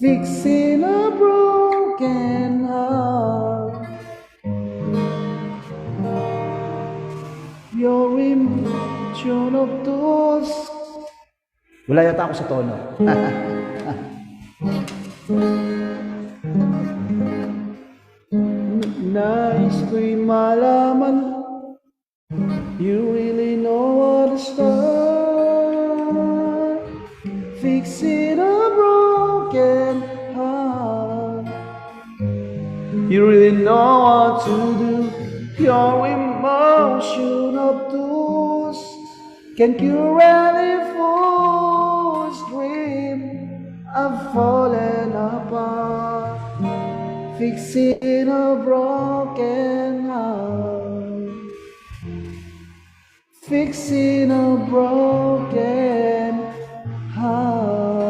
fixing a broken heart. Your emotion of those. Wala yata ako sa tono. Nais ko'y malaman, you really know how to start fixing a broken heart. You really know what to do. Your emotion obtuse can cure any fool's dream of falling apart, fixing a broken heart, fixing a broken heart.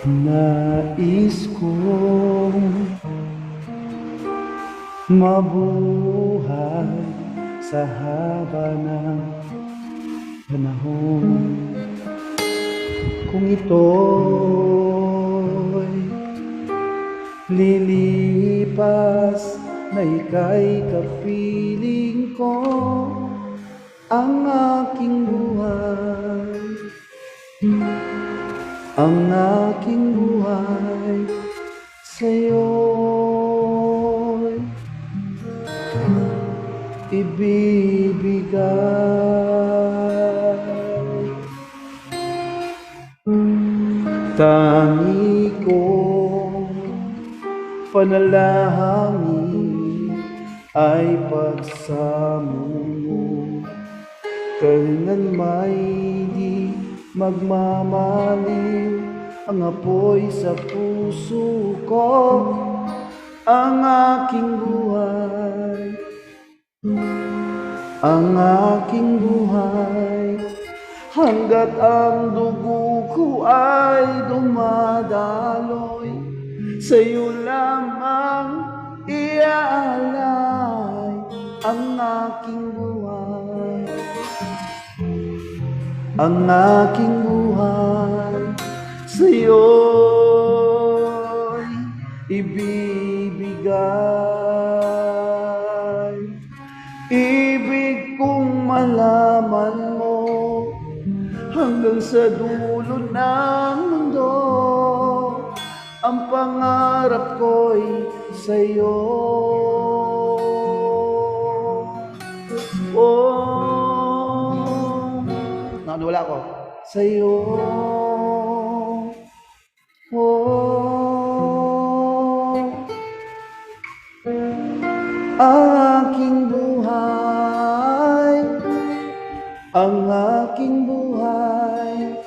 Nais kong mabuhay sa haba ng panahon. Kung ito'y lilipas, na ika'y kapiling ko, ang aking buhay, ang aking buhay sa'yo'y ibibigay. Tangi kong panalangin ay pagsamo mo, kailan may di magmamaliw ang apoy sa puso ko, ang aking buhay, ang aking buhay, hanggat ang dugo ko ay dumadaloy, sa'yo lamang iaalay ang aking buhay, ang aking buhay sa'yo'y ibibigay. Ibig kong malaman mo hanggang sa dulo ng mundo, ang pangarap ko'y sa'yo. Oh, nakawala ko. Sa'yo. Oh, aking buhay, ang aking buhay,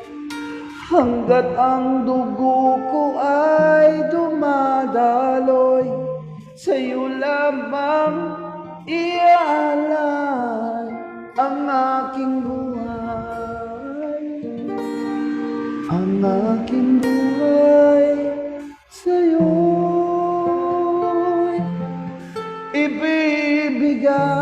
hanggat ang dugo ko ay dumadaloy, sa'yo lamang iaalay ang aking buhay, ang aking buhay sa'yo'y ibibigay.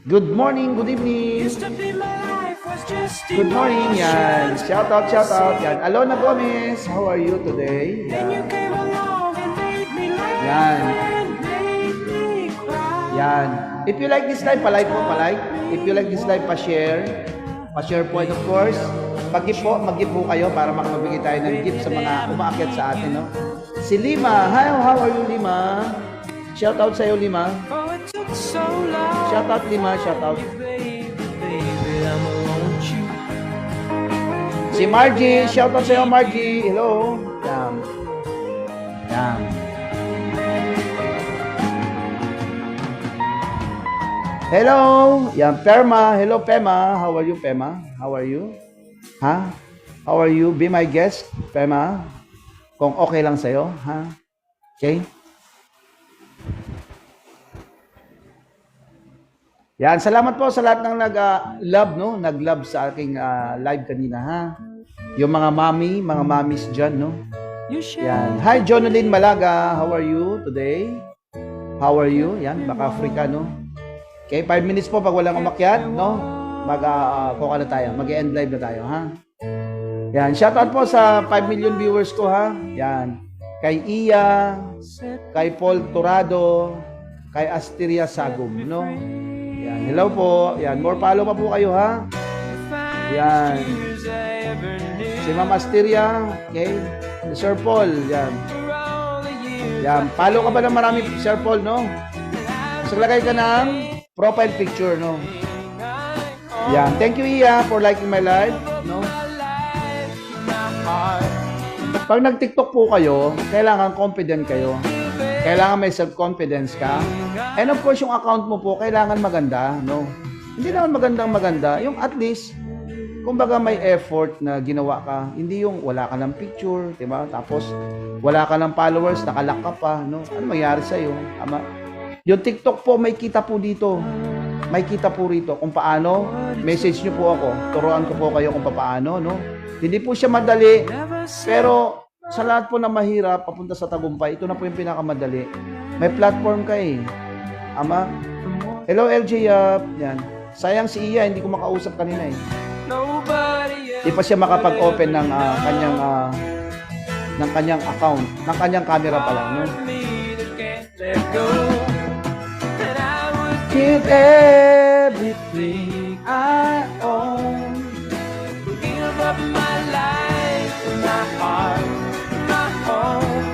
Good morning, good evening. Good morning, yan. Shout out, yan. Alona Gomez, how are you today? Yan. Yan. Yan. If you like this live, palike po, palike. If you like this live, pa-share. Pa-share po, and of course, mag-gift po kayo para makabigay tayo ng gift sa mga umaakyat sa atin, no? Si Lima, hi, how are you, Lima? Shout out sa'yo, Lima. Shout out, Lima, shout out. Si Margie, shout out sa'yo, Margie. Hello. Yan. Yan. Hello. Yan, Perma. Hello, Pema. How are you, Pema? How are you? Ha? How are you? Be my guest, Pema. Kung okay lang sa'yo, ha? Okay? Yan, salamat po sa lahat ng nag-love, no? Nag-love sa aking live kanina, ha? Yung mga mommies dyan, no? Yan. Hi, Jonalyn Malaga. How are you today? How are you? Yan, baka Africa, no? Okay, 5 minutes po pag walang umakyat, no? Ano tayo? Mag-end live na tayo, ha? Yan, shoutout po sa 5 million viewers ko, ha? Yan. Kay Iya, kay Paul Turado, kay Asteria Sagum, no? Yan, hello po. Yan, more follow pa po kayo, ha? Yan. Si Ma'am Asteria, okay? Si Sir Paul, yan. Yan, follow ka ba ng marami, Sir Paul, no? So, lagay ka ng profile picture, no? Yan, thank you, Iya, for liking my live, no? Pag nag-TikTok po kayo, kailangan confident kayo. Kailangan may self-confidence ka. And of course, yung account mo po, kailangan maganda, no? Hindi naman maganda. Yung at least, kumbaga may effort na ginawa ka. Hindi yung wala ka ng picture, di ba? Tapos, wala ka ng followers, nakalock ka pa, no? Ano mangyari sa'yo? Ama? Yung TikTok po, may kita po dito. May kita po rito kung paano. Message nyo po ako. Turuan ko po kayo kung paano, no? Hindi po siya madali, pero sa lahat po na mahirap, papunta sa tagumpay, ito na po yung pinakamadali. May platform ka eh. Ama? Hello, LJ Yap. Yan. Sayang si Iya, hindi ko makausap kanina eh. Nobody Di pa siya makapag-open ng kanyang account, ng kanyang camera pa lang, no? me that can't let go. And I would Give everything I own. give up my life, my heart, my home.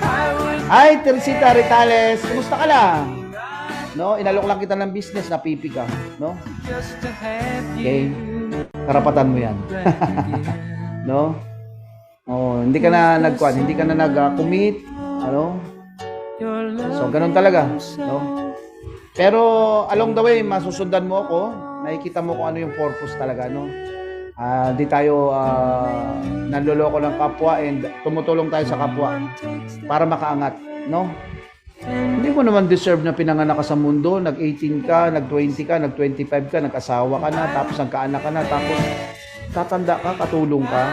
I would Ay, Teresita Ritales, kumusta ka lang? No, inalok lang kita ng business, napipi ka, no? just to have Okay, you karapatan mo yan. back again. No? Oh, hindi ka na hindi ka na nag-commit, ano? Your love So, ganun talaga, no? Pero along the way, masusundan mo ako, nakikita mo kung ano yung purpose talaga, no? Di tayo nanloloko ng kapwa and tumutulong tayo sa kapwa para makaangat, no? Hindi mo naman deserve na pinanganak ka sa mundo, nag-18 ka, nag-20 ka, nag-25 ka, nag-asawa ka na, tapos nagkaanak ka na, tapos tatanda ka, katulong ka.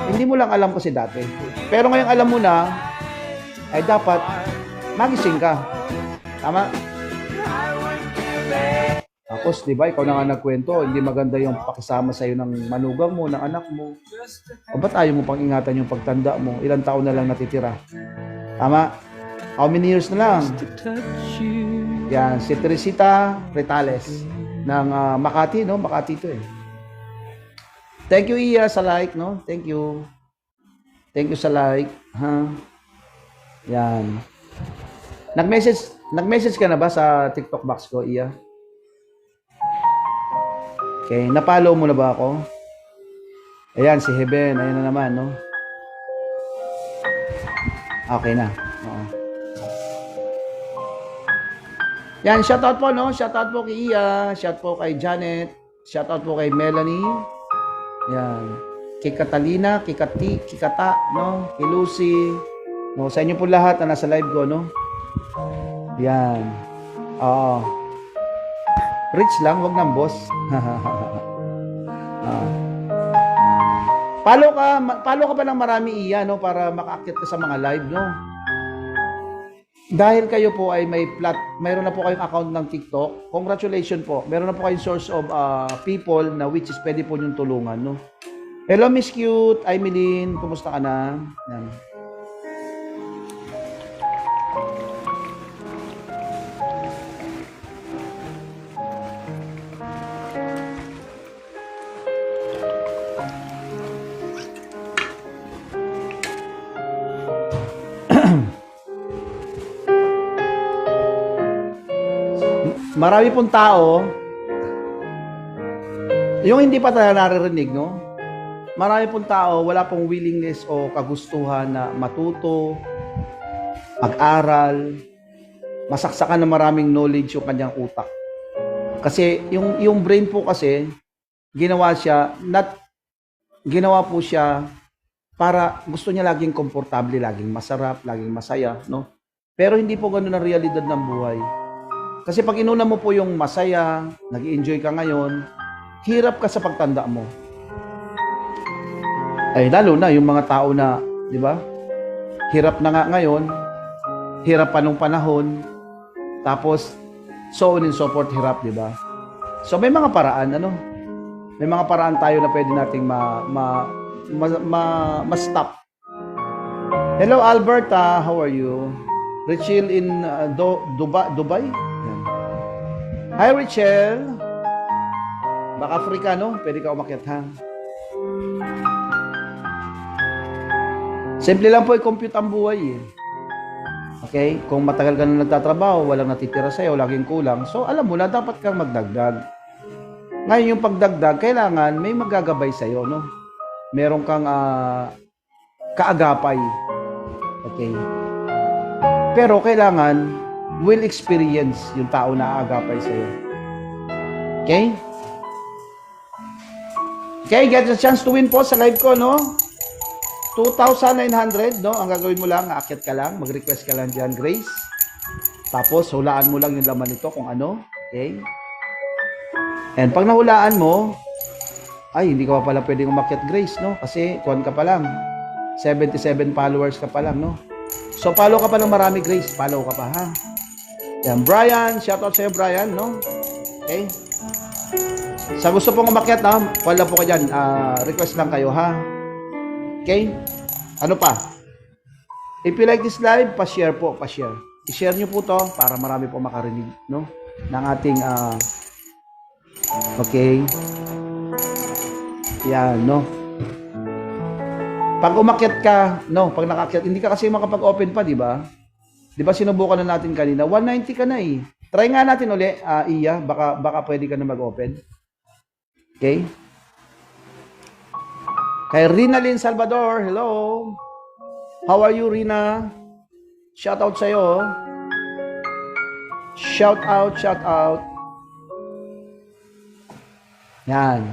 Hindi mo lang alam kasi dati. Pero ngayong alam mo na, ay dapat magising ka. Tama? Tapos, di ba, ikaw na nga nagkwento, hindi maganda yung pakisama sa'yo ng manugang mo, ng anak mo. O ba't ayaw mo pang ingatan yung pagtanda mo? Ilang taon na lang natitira. Tama? How many years na lang? to touch you. Yan, si Teresita Retales ng Makati, no? Makati to eh. Thank you, Iya, sa like, no? Thank you. Thank you sa like. Ha? Yan. Nag-message ka na ba sa TikTok box ko, Iya? Okay, napollow mo na ba ako? Ayan, si Heben. Ayan na naman, no? Okay na. Oo. Yan, shoutout po, no? Shoutout po kay Iya, shoutout po kay Janet, shoutout po kay Melanie. Yan. Kay Catalina, kay Kata, no? Kay Lucy. No, sa inyo po lahat na nasa live ko, no? Yan. Oo. Rich lang, wag nang boss. Follow ka pa ng marami, Iya, no? Para makaakyat ka sa mga live, no? Dahil kayo po ay mayroon na po kayong account ng TikTok, congratulations po. Meron na po kayong source of people na which is pwede po yung tulungan, no? Hello, Miss Cute, Aimeline, kumusta ka na? Yan. Marami pong tao, yung hindi pa tayo naririnig, no? Marami pong tao, wala pong willingness o kagustuhan na matuto, mag-aral, masaksakan ng maraming knowledge yung kanyang utak. Kasi yung brain po kasi, ginawa po siya para gusto niya laging komportable, laging masarap, laging masaya, no? Pero hindi po ganun ang realidad ng buhay. Kasi pag inuna mo po yung masaya, nag-enjoy ka ngayon, hirap ka sa pagtanda mo. Ay, lalo na yung mga tao na, di ba? Hirap na nga ngayon, hirap pa nung panahon, tapos, so on and so forth, hirap, di ba? So, may mga paraan, ano? May mga paraan tayo na pwede nating ma-stop. Hello, Alberta. How are you? Rachel in Dubai? Yan. Hi, Rachel. Baka Afrikano, pwede ka umakyat, ha? Simple lang po i-compute ang buhay, eh. Okay? Kung matagal ka na nagtatrabaho, walang natitira sa'yo, laging kulang, so alam mo na, dapat kang magdagdag. Ngayon, yung pagdagdag, kailangan may magagabay sa'yo, no? Meron kang kaagapay. Okay? Pero kailangan will experience yung tao na aagapay sa'yo. Okay? Okay, get a chance to win po sa live ko, no? 2,900, no? Ang gagawin mo lang, aakyat ka lang, mag-request ka lang dyan, Grace. Tapos, hulaan mo lang yung laman nito kung ano. Okay? And pag nahulaan mo, ay, hindi ka pa pala pwedeng umakyat, Grace, no? Kasi, kuwan ka pa lang. 77 followers ka pa lang, no? So, follow ka pa ng marami, Grace. Follow ka pa, ha? Yan, Brian. Shoutout sa'yo, Brian, no? Okay? Sa gusto pong umakyat, ha? Wala po kayo dyan. Request lang kayo, ha? Okay? Ano pa? If you like this live, pa-share po, pa-share. I-share nyo po to para marami po makarinig, no? Ng ating, okay? Yan, no? Pag umakyat ka, no? Pag nakakyat, hindi ka kasi makapag-open pa, di ba? Di ba sinubukan na natin kanina? 190 ka na eh. Try nga natin uli, Iya. Baka pwede ka na mag-open. Okay? Kay Rinalyn Salvador, hello. How are you, Rina? Shout out sa'yo. Shout out, shout out. Yan.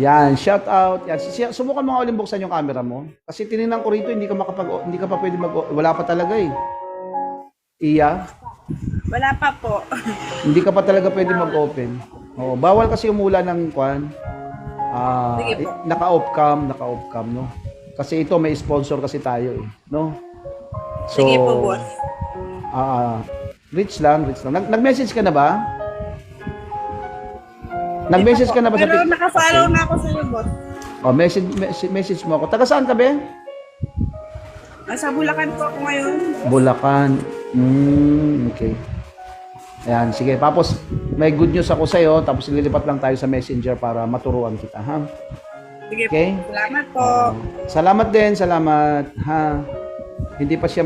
Yan, shout out. Yan. Subukan mo nga ulit buksan yung camera mo. Kasi tinignan ko rito, hindi ka pa pwede wala pa talaga eh. Iya? Wala pa po. Hindi ka pa talaga pwede mag-open. Oh, bawal kasi umulan ng kwan. Naka-off cam, no? Kasi ito may sponsor kasi tayo eh, no? So, Sige po, boss. Rich lang. Nag-message ka na ba? Nag-message ka na ba Pero naka-follow na ako sa iyo, boss. Oh, message mo ako. Taga saan ka ba? Nasa Bulacan po ako ngayon. Bulacan. Okay. Ayan, sige. Tapos, may good news ako sa'yo. Tapos, lilipat lang tayo sa messenger para maturuan kita, ha? Sige Okay? po. Salamat po. Salamat din, salamat, ha? Hindi pa siya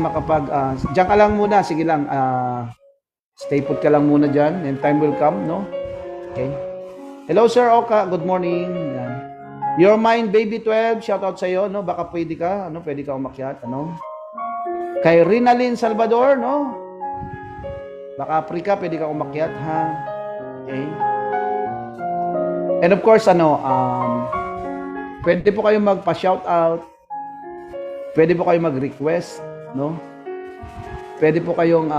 diyan ka lang muna, sige lang. Stay put ka lang muna dyan, and time will come, no? Okay? Hello, Sir Oka. Good morning. Yan. Your Mind Baby 12, shout out sa'yo, no? Baka pwede ka, ano? Pwede ka umakyat, ano? Kay Rinalyn Salvador, no? Baka Africa, pwede ka umakyat, ha? Okay? And of course, pwede po kayong magpa-shout out. Pwede po kayong mag-request, no? Pwede po kayong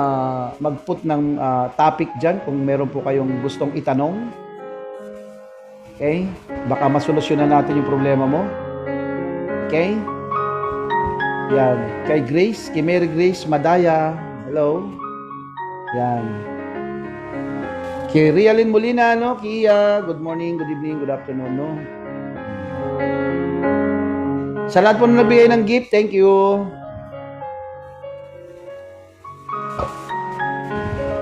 mag-put ng topic dyan kung meron po kayong gustong itanong. Okay? Baka masolusyonan natin yung problema mo. Okay? Yan. Kay Grace, kay Mary Grace Madaya. Hello. Yan. Kay Rialyn Molina, no? Kia, good morning, good evening, good afternoon, no? Sa lahat po na nagbigay ng gift, thank you.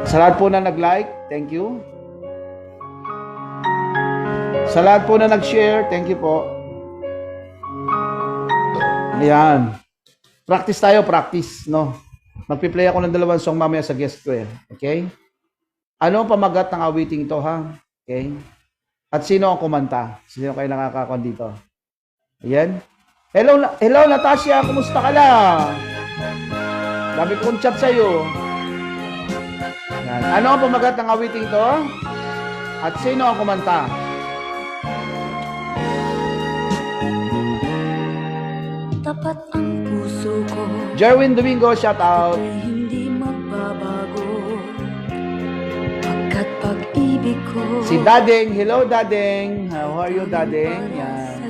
Sa lahat po na nag-like, thank you. Sa lahat po na nag-share, thank you po. Ayan. Practice tayo, practice, no? Magpi-play ako ng 2 song mamaya sa guest ko, eh. Okay? Ano ang pamagat ng awiting ito, ha? Okay? At sino ang kumanta? Sino kayo nakakakon dito? Ayan. Hello, Natasha. Kumusta ka lang? Dami kong chat sa'yo. Yan. Ano ang pamagat ng awiting ito? At sino ang kumanta? Tapat ang puso ko, Jerwin Domingo, shout out. ay hindi magbabago. Pagkat pag-ibig ko, Si Dadeng. Hello, Dadeng. How are you, Dadeng? Yan.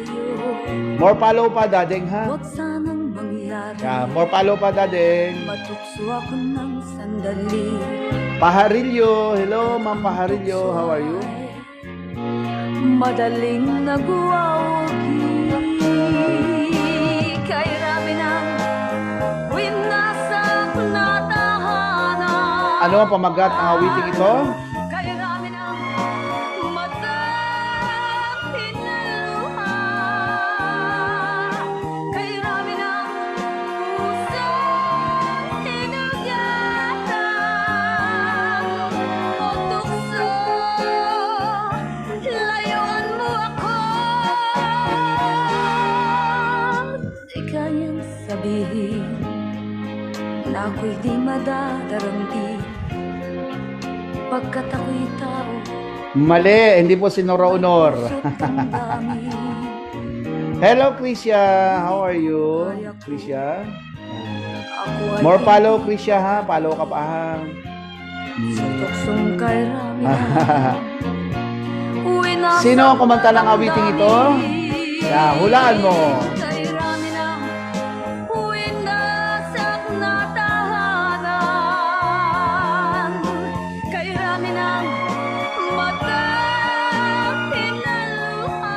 More follow pa, Dadeng, ha? huwag sanang mangyari. Yan. More follow pa, Dadeng. Matukso ako ng sandali. Paharilyo. Hello, Ma'am Paharilyo. How are you? Madaling nagwawagi. Kay rami ng winasak na tahanan. Ano ang pamagat ng awiting ito? Kay rami ng matang pinaluha. Kay rami ng pusong sinugatan. O tukso, layuan mo ako. Di kayang sabihin na ako'y di madadaramdi. Pagkat ako'y tao, Mali. Hindi po si Nora Honor. sobrang dami. Hello, Krisha. How are you? Krisha? Ako ay More follow, Krisha, ha? Follow ka pa, ha? sa tuksong kay rami. Sino ang kumanta ng awiting ito? Yeah, hulaan mo. Kay rami ng winasak na tahanan. Kay rami ng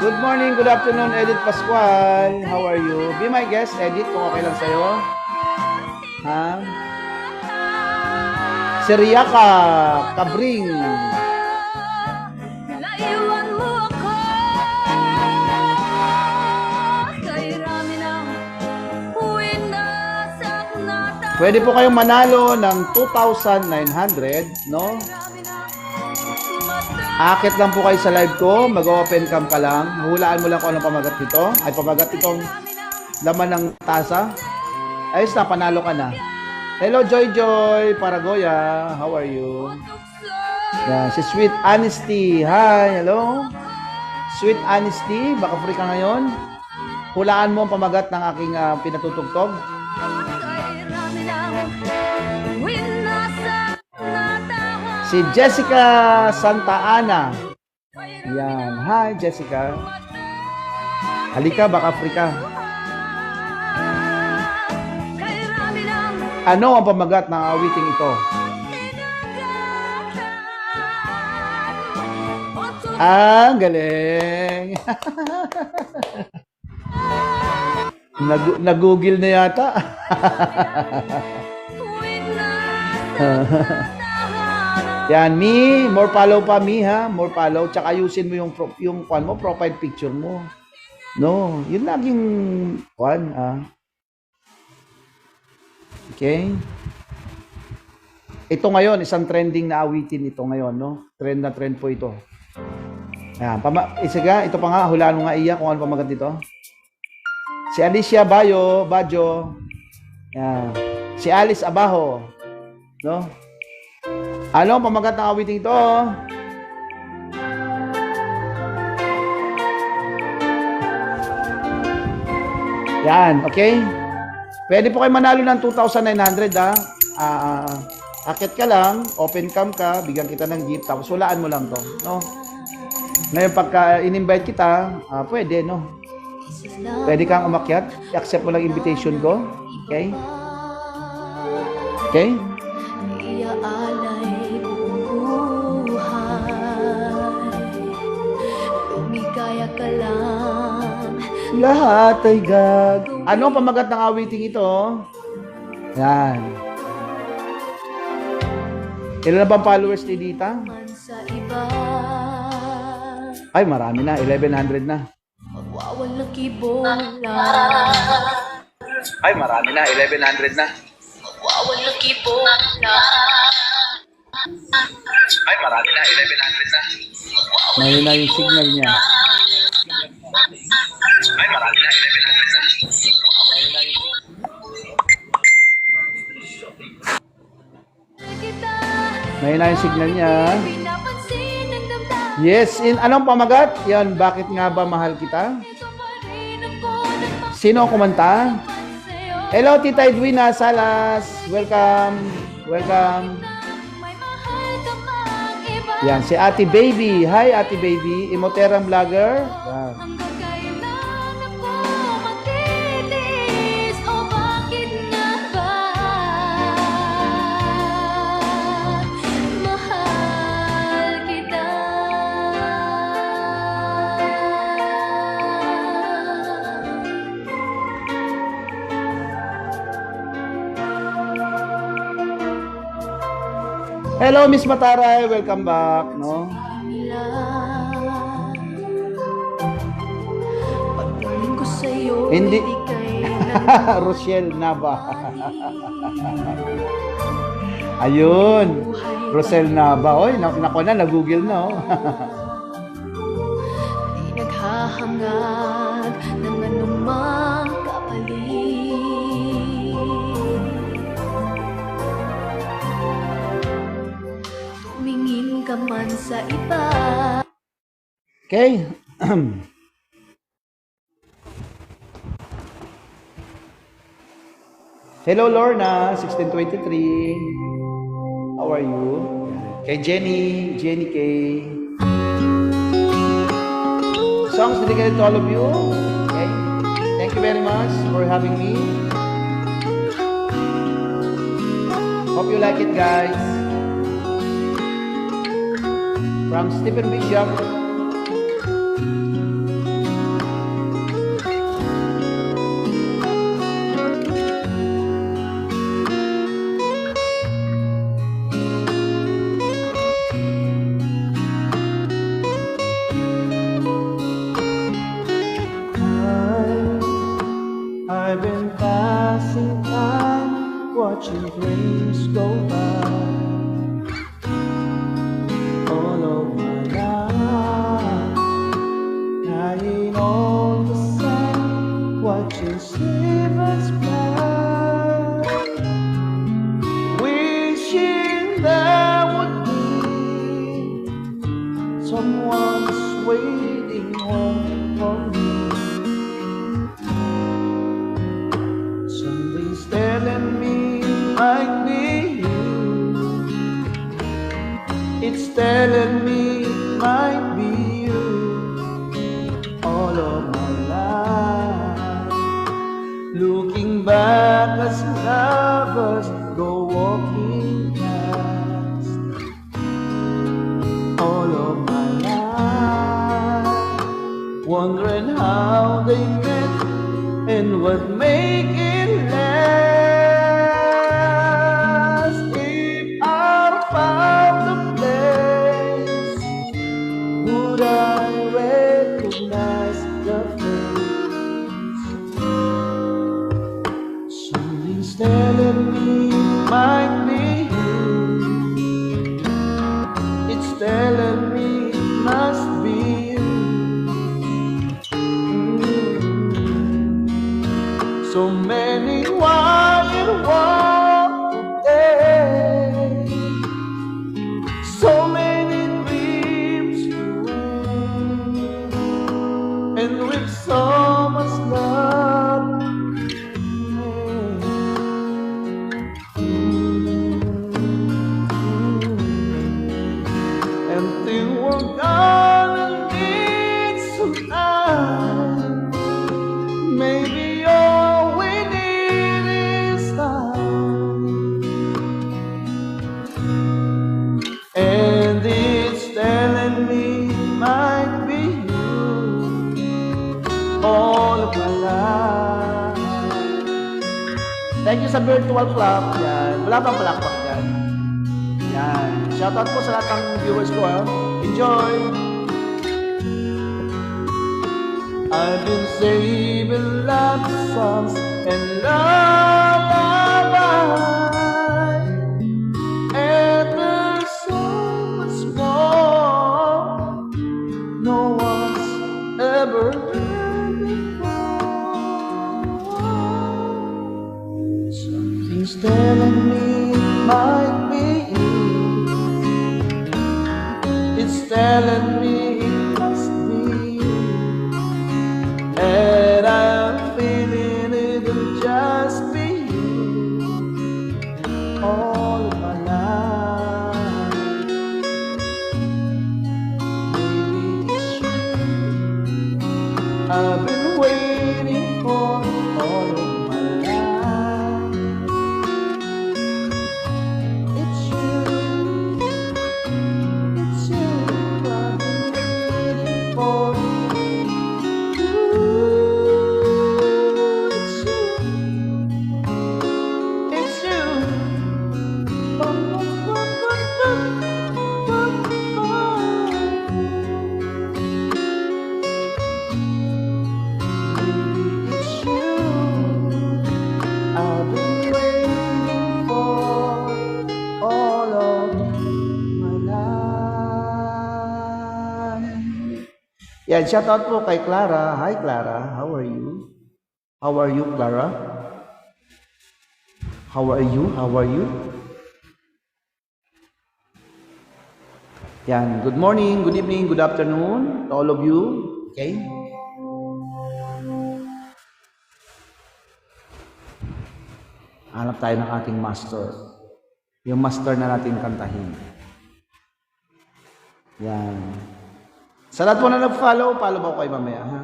Good morning, good afternoon, Edith Pascual. How are you? Be my guest, Edith, kung okay lang sa'yo. Ha? Siriaka, Kabring. Naiwan mo ako kay rami ng winasak na tayo. Pwede po kayong manalo ng 2,900, no? Akit lang po kayo sa live ko, mag-open cam ka lang. Hulaan mo lang kung anong pamagat nito. Ay, pamagat itong laman ng tasa. Ayos na, panalo ka na. Hello, Joy Joy, Paragoya. How are you? Yan, si Sweet Honesty. Hi, hello. Sweet Honesty, baka free ka ngayon. Hulaan mo ang pamagat ng aking pinatutugtog. Kay rami ng winasak na tawa. Si Jessica Santa Ana. Yan. Hi, Jessica. Halika, baka free ka. Kay rami ng Ano ang pamagat ng awiting ito? Ah, galing. Nag-google na yata. Yan, me, more follow pa, me, ha? More follow. Tsaka ayusin mo yung kwan mo, profile picture mo. No, yun laging kwan, Okay? Ito ngayon, isang trending na awitin ito ngayon, no? Trend na trend po ito. Yan, isaga, ito pa nga, hulaan mo nga iya kung ano pamagat dito. Si Alicia Bajo. Yan. Si Alice Abajo. No? Ano ang pamagat ng awiting ito? Yan, okay? Pwede po kayo manalo ng 2,900, ha? Akit ka lang, open cam ka, bigyan kita ng gift, tapos hulaan mo lang to, no? Ngayon, pagka in-invite kita, pwede, no? Pwede kang umakyat, i-accept mo lang invitation ko, okay? Okay? iaalay buong buhay. Lumigaya ka lang. Lahat ay gag. Ano ang pamagat ng awiting ito? Yan. Ilan na bang followers ni Dita? Man sa iba, Ay, marami na. 1,100 na. magwawalang kibola. Ay, marami na. 1,100 na. Magwawalang kibola. Ay, marami na. 1,100 na. Mahina yung signal niya. Ay, marami na. 1,100 na. Mahina yung signal niya. Pinapansin ang damdamin. Yes, anong pamagat? Yan, bakit nga ba mahal kita? Ito pa rin ako nagmamahal Sino ang kumanta? sa'yo. Hello, Tita Edwina Salas. Welcome. Welcome. May mahal ka mang iba. Yan, si Ate Baby. Hi, Ate Baby. Imoterang vlogger. Yan. Hanggang kailan ako magtitiis? O bakit nga ba? Mahal kita. Hello, Miss Mataray. Welcome back. No? Pagdating ko sa'yo, Hindi. kailan Rochelle Nava. Ayun. Rochelle Nava. Oy, nako na, nag-google na. Oh. di naghahangad ng anumang kapalit. Tumingin ka man sa iba. Okay. Hello, Lorna. 1623. How are you? Kay Jenny K. Songs dedicated to all of you. Okay. Thank you very much for having me. Hope you like it, guys. From Stephen Bishop. passing time, watching dreams go by. All of my life, lying on the sand, watching sleepers fly, wishing there would be someone's waiting home for me. Something's telling me it might be you. It's telling me it might be you. All of my life, looking back as lovers go walking past. All of my life, wondering how they met and what make it last. If I found the place, would I recognize the face? Something's telling me it might be you. It's telling me it must be you. So many wild walk today, so many dreams to win, and with so much love, and think we're gonna need some time. Maybe all we need is time, and it's telling me it might be you all of my life. Thank you sa virtual clap. Yan. Wala pang palakpak yan. Yan. Shoutout po sa lahat ng viewers ko. Enjoy! I've been saving love songs and lullabies, and there's so much more no one's ever heard before. Something's telling me it might be you. It's telling me it must be you. And I'm feeling it'll just be you all of my life. Maybe it's you I've been waiting for all of my life. It's you I've been waiting for. Yan, shout out po kay Clara. Hi Clara, how are you? How are you, Clara? How are you? How are you? Yan, good morning, good evening, good afternoon to all of you. Okay? Hanap tayo ng ating master. Yung master na natin kantahin. Yan. Sa lahat po na nag-follow, follow ba ko kayo mamaya, ha?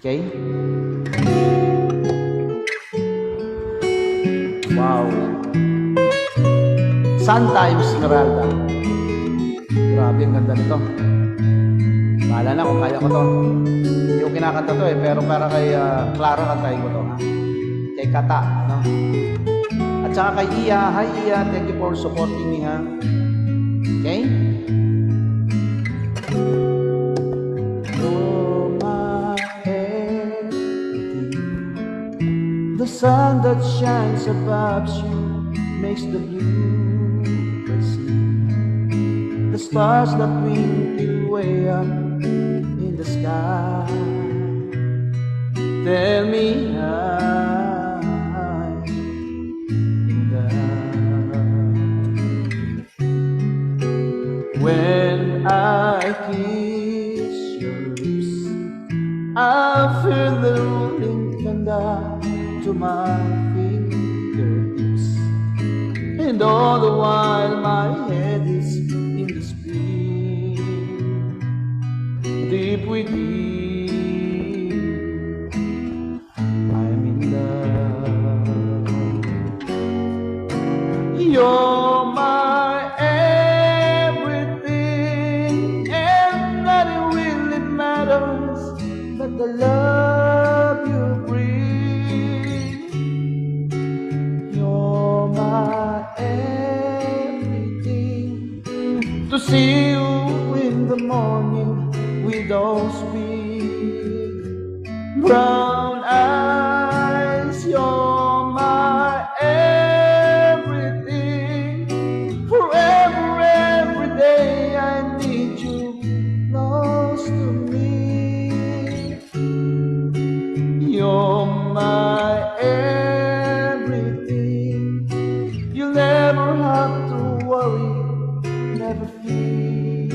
Okay? Wow. Sun Times Esmeralda. Grabe, ang ganda nito. Bahala na kung kaya ko to. Hindi ko kinakanta to pero para kay Clara kantahin ko to, ha? Kay Kata, no? At saka kay Iya. Hi Iya, thank you for supporting me, ha? Okay? Oh my head, The sun that shines above you makes the blue see. The stars that twinkle way up in the sky tell me I'm in love. When I kiss your lips, I feel the rolling thunder to my fingertips, and all the while my head is in the spring, deep within, I'm in love. You're my everything, and nothing really matters but the love you bring. You're my everything. To see you in the morning with those big brown eyes. You're my everything. Forever, every day I need you close to me. You're my everything. You'll never have to worry, never fear,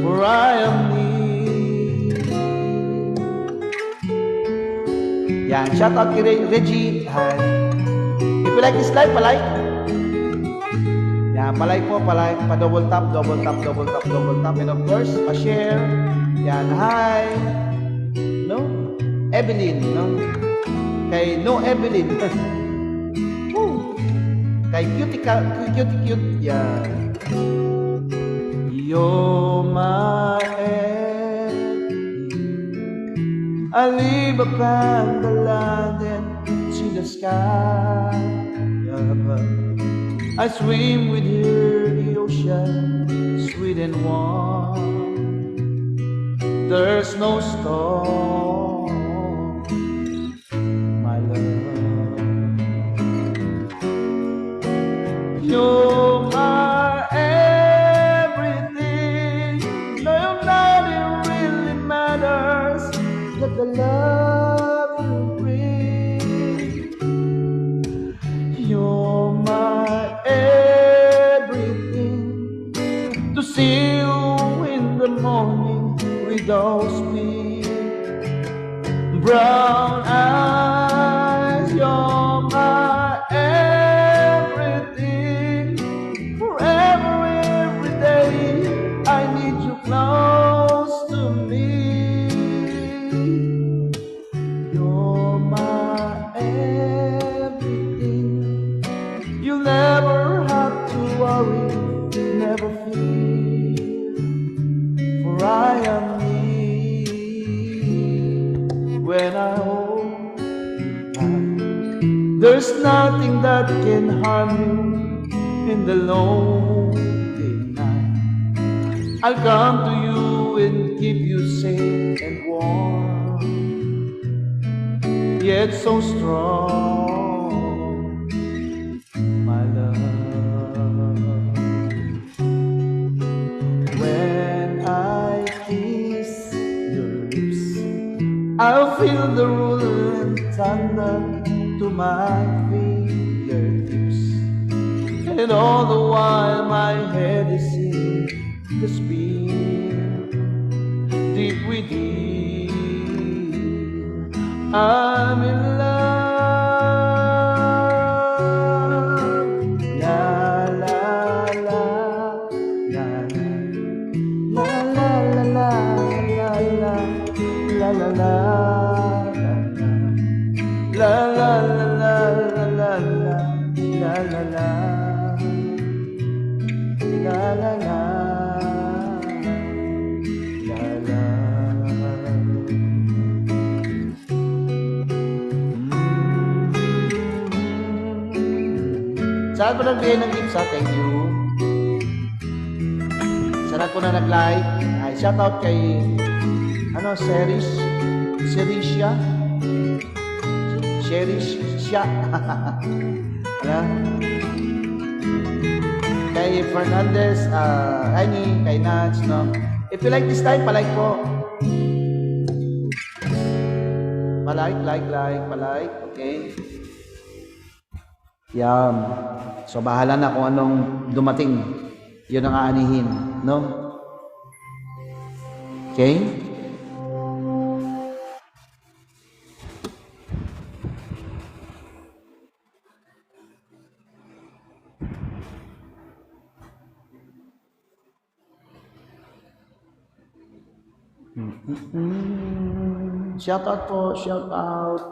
for I am near. Yan, shout out kay Reggie. Hi. If you like this live, palike. Yan, palike po, palike, pa-double tap, double tap, double tap, double tap, and of course, pa-share. Yan, hi. No? Evelyn, no? Kay No Evelyn. Woo. Kay Cutie Cute. Yan. You're my everything. I live upon the land and see the sky above. I swim with her, the ocean, sweet and warm. There's no storm, my love. You're my everything. No, nothing really matters but the love you bring. You're my everything. To see you in the morning with those big brown eyes. You're my everything. Forever, every day I need you close to me. You're my everything. You'll never have to worry, never fear, for I am near. When I hold you tight, there's nothing that can harm you in the lonely night. I'll come to you and keep you safe and warm, yet so strong, my love. When I kiss your lips, I'll feel the rolling thunder to my fingertips, and all the while my head is in the spin, deep within, I'm in love. La la la la la la la la la la la la. La la la la la la la la la la la la la la. Saan ba nagbigay ng gift sa? Thank you. Sarap ko na nag-like. Ay, shout out kay Serisha. Sherry siya. Ano? Kay Fernandez, Heini, kay Nats, no? If you like this time, palike po. Palike, okay? Yan. So, bahala na kung anong dumating. Yun ang aanihin, no? Okay? Shout out po, shout out.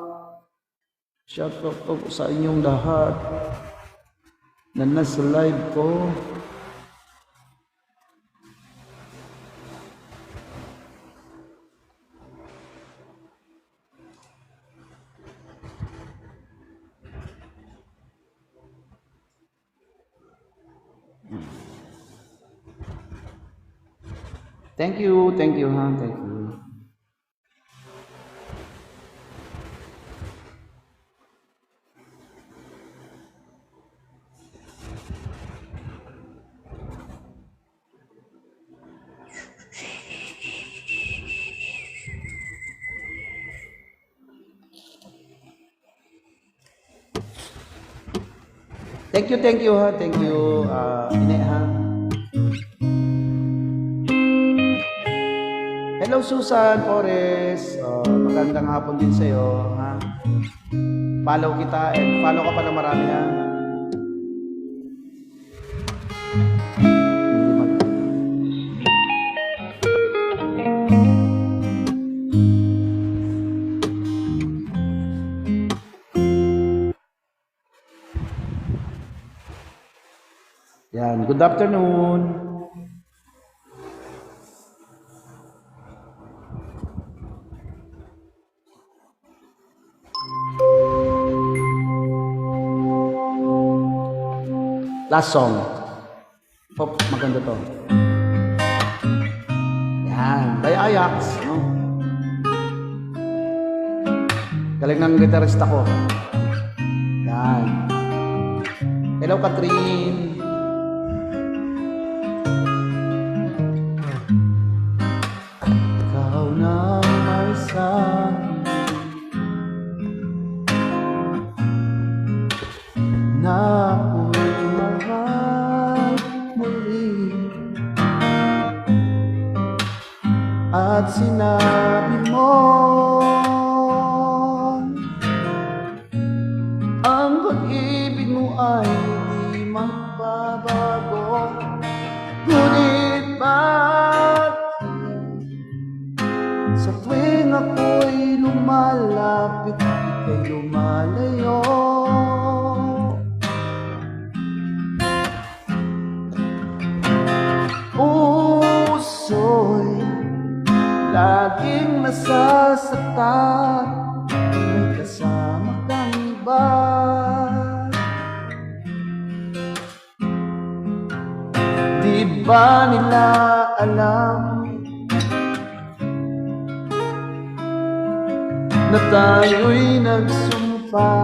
Shout out po sa inyong lahat na nasa live ko. Thank you, thank you. Thank you, thank you, Ine, ha. Hello, Susan Forres. Magandang hapon din sa'yo, ha. Follow kita and follow ka pa ng marami, ha. Yan, good afternoon. Last song. Pop, maganda to. Yan, by Ajax, no? Galing ng gitarista ko. Yan. Hello, Catherine. Ikaw na may sabi na ako'y mahal muli, at sinabi mo ang pag-ibig mo ay hindi magbabago. Ngunit bakit sa tuwing ako'y lumalapit, ika'y lumalayo? Puso'y laging nasasaktan, may kasama kang iba. Di ba nila alam na tayo'y nagsumpa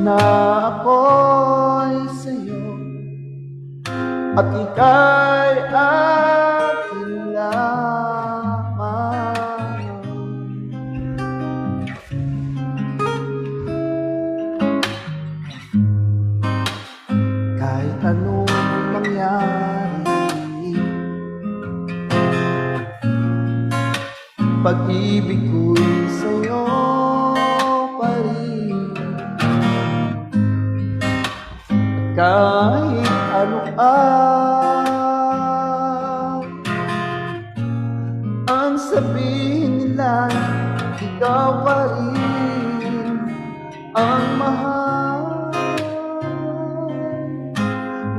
na ako'y sa'yo at ika'y akin lamang? Kahit anong mangyari, pag-ibig ko'y sa'yo pa rin. Kahit ano ang sabihin nila, ikaw pa rin ang mahal.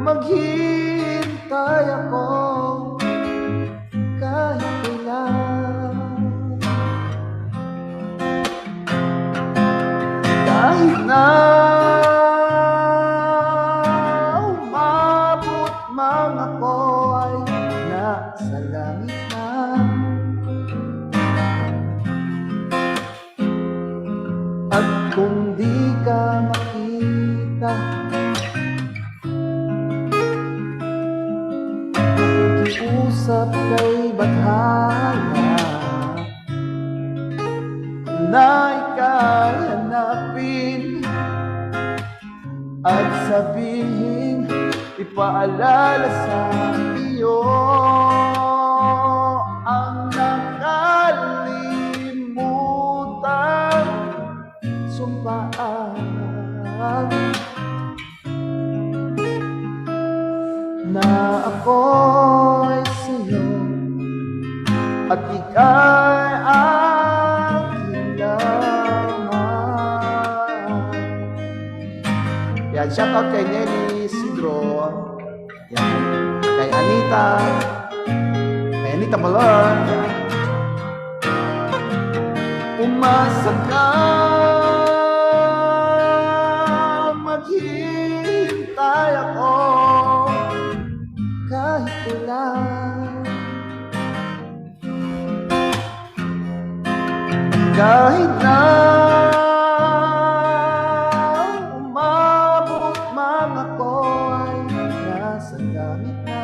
Maghihintay ako kahit kailan, kahit na umabot man ako ay nasa langit na. na ika'y hanapin at sabihin, ipaalala sa iyo ang nakalimutan sumpaan na ako'y sa'yo at ika'y aking lamang. Yan, shout out kay Nelly Sidro. Yan, kay Anita Malon. Yan. Umasa ka, maghihintay ako kahit ulan, kahit na umabot man ako'y nasa langit na.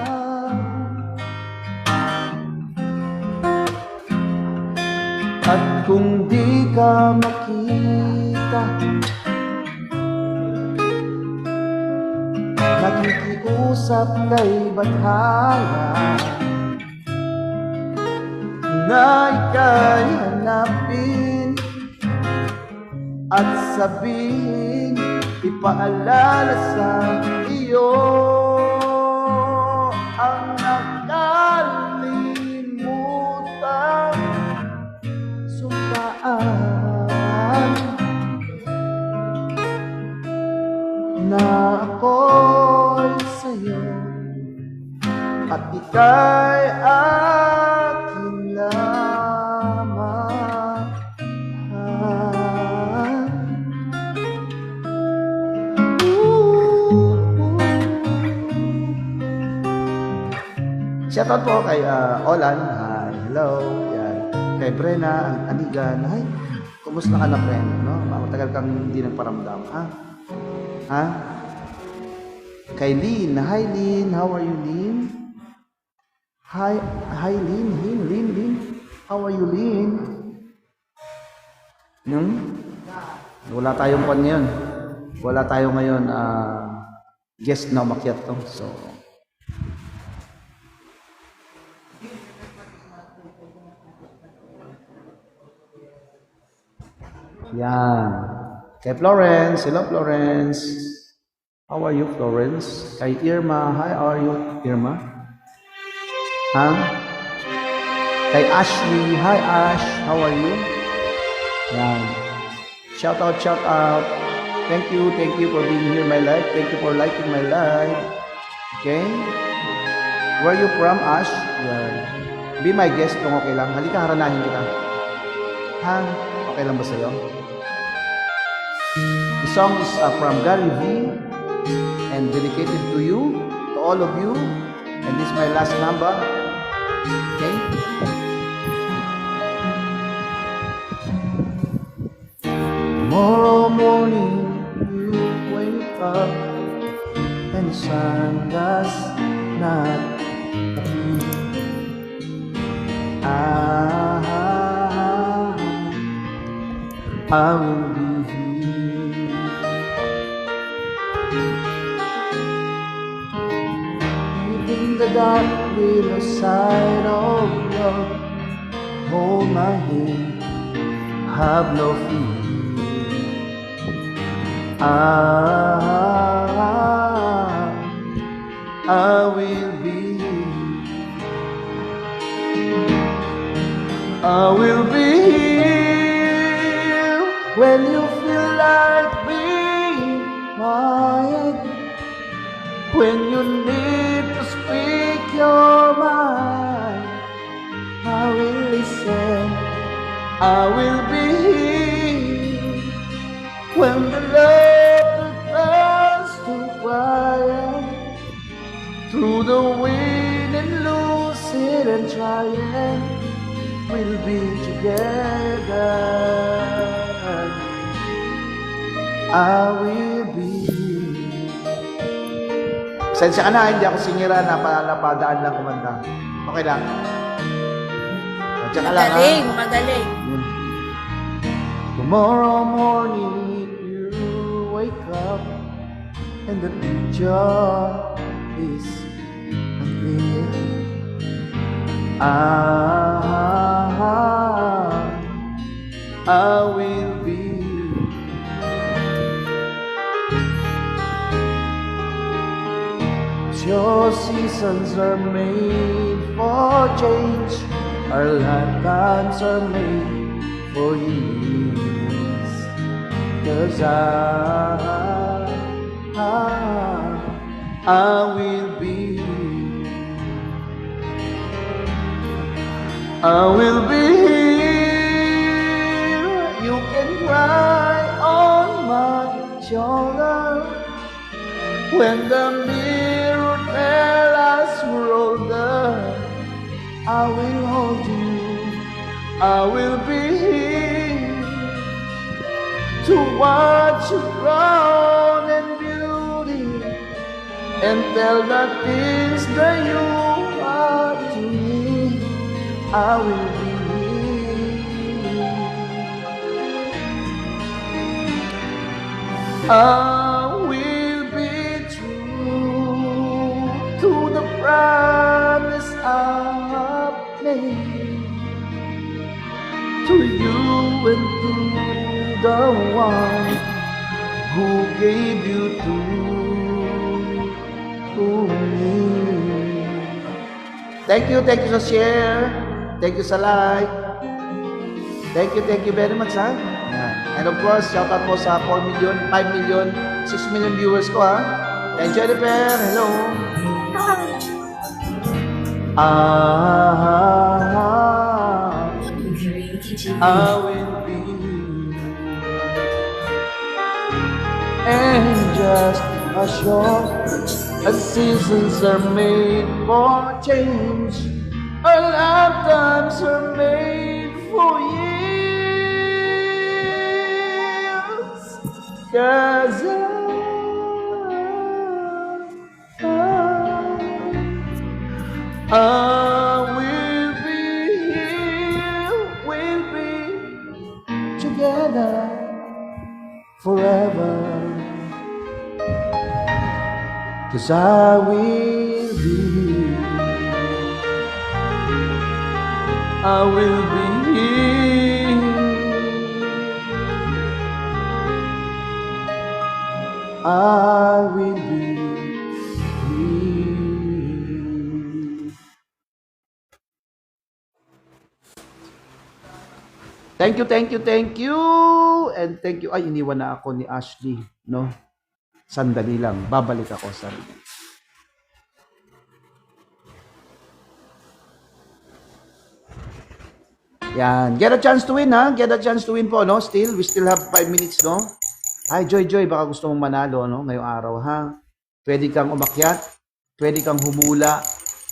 At kung di ka makita, nakikiusap kay Bathala na ika'y hanapin at sabihin, ipaalala sa iyo ang nakalimutan sumpaan na ako'y sa'yo at ika'y aking lamang. Shoutout po kay Olan. Hi, hello. Yan. Kay Brena Anigan. Hi, kumusta ka na, friend? No? Matagal kang hindi nagparamdam. Ha? Kay Lynn. Hi, Lynn. How are you, Lynn? Hi, Lynn. How are you, Lynn? Wala tayong pan ngayon. Wala tayo ngayon guest na umakyat to. So, yan. Kay Florence. Hello, Florence. How are you, Florence? Kay Irma. Hi, how are you, Irma? Ha? Kay Ashley. Hi, Ash. How are you? Yan. Shout out. Thank you for being here in my life. Thank you for liking my life. Okay? Where are you from, Ash? Yan. Be my guest kung okay lang. Halika, haranahin kita. Ha? Okay lang ba sa'yo? The song is from Gary V and dedicated to you, to all of you. And this is my last number. Okay? Tomorrow morning you wake up and the sun does not appear. I will be here. In the dark little side of love, hold my hand, have no fear. I will be here. I will be here when you feel like being quiet, when you need to speak your mind. I will listen. I will be here when the love turns to quiet, through the wind and lucid and trying, we'll be together. I will be. Sensya ka na, hindi ako singira na napadaan lang kumanta. Okay lang. Sensya ka lang, ha? Magaling. Tomorrow morning you wake up and the picture is unclear. I will be your seasons are made for change, our lifetimes are made for years. 'Cause I will be here. You can cry on my shoulder when the mirror tell us we're older. I will hold you. I will be here to watch you grow in beauty and tell the things that you are to me. I will be here. I will be true to the promise I've made to you and to the one who gave you to me. Thank you sa share. Thank you sa like. Thank you very much, ha? Yan. And of course, shout out po sa 4 million, 5 million, 6 million viewers ko, ha? And Jennifer, hello. I will be and just a short as seasons are made for change, our lifetimes are made for years. 'Cause I will be here, we'll be together forever. 'Cause I will be here. I will be here. Thank you. And thank you. Ay, iniwan na ako ni Ashley, no? Sandali lang. Babalik ako, sandali. Yan. Get a chance to win, ha? Get a chance to win po, no? Still, we still have 5 minutes, no? Ay, Joy, baka gusto mong manalo, no? Ngayong araw, ha? Pwede kang umakyat. Pwede kang humula.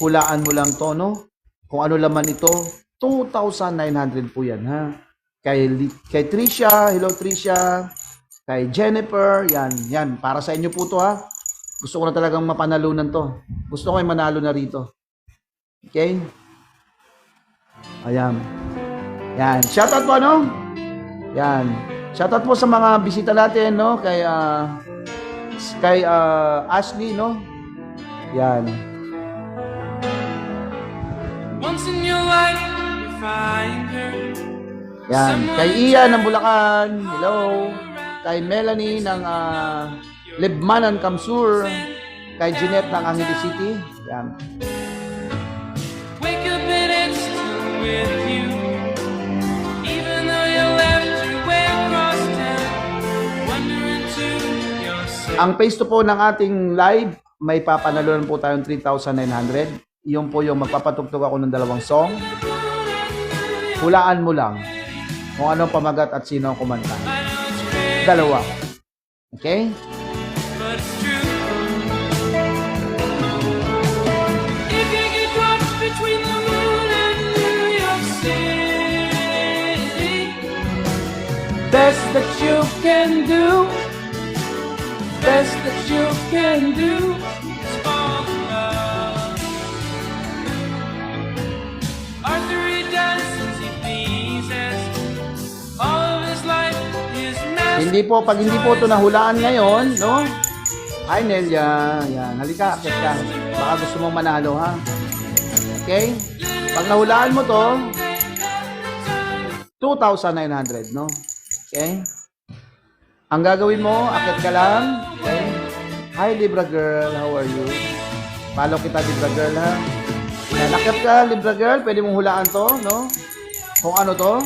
Hulaan mo lang to, no? Kung ano laman ito, 2,900 po yan, ha? Kay Trisha, hello Trisha. Kay Jennifer, yan. Para sa inyo po to, ha? Gusto ko na talagang mapanalunan to. Gusto ko ay manalo na rito. Okay? Ayan. Yan. Shoutout po, no? Yan. Shoutout po sa mga bisita natin, no? Kay Ashley, no? Yan. Once in your life, you find her. Yan. Kay Ian ng Bulacan. Hello. Kay Melanie ng Libmanan, Kamsur. Kay Jeanette ng Angeles City. Yan. Wake up and it's still with you. Even though you left your way across town, wondering to yourself. Ang phase 2 po ng ating live, may papanalunan po tayong 3,900. Yung po yung magpapatugtog ako ng 2 song. Hulaan mo lang kung anong pamagat at sino ang kumanta. 2. Okay? But it's true. If you get caught between the moon and New York City, Best that you can do. best that you can do is fall in love. Arthur he dances, he pleases. All of his life Hindi po, pag hindi po ito nahulaan ngayon, no? Hi, Nelia. Yan, halika, akit ka. Baka gusto mong manalo, ha? Okay? Pag nahulaan mo to, 2,900, no? Okay? Ang gagawin mo, akit ka lang. Okay? Hi, Libra girl. How are you? Follow kita, Libra girl, ha? Yan, akit ka, Libra girl. Pwede mong hulaan to, no? Kung ano to.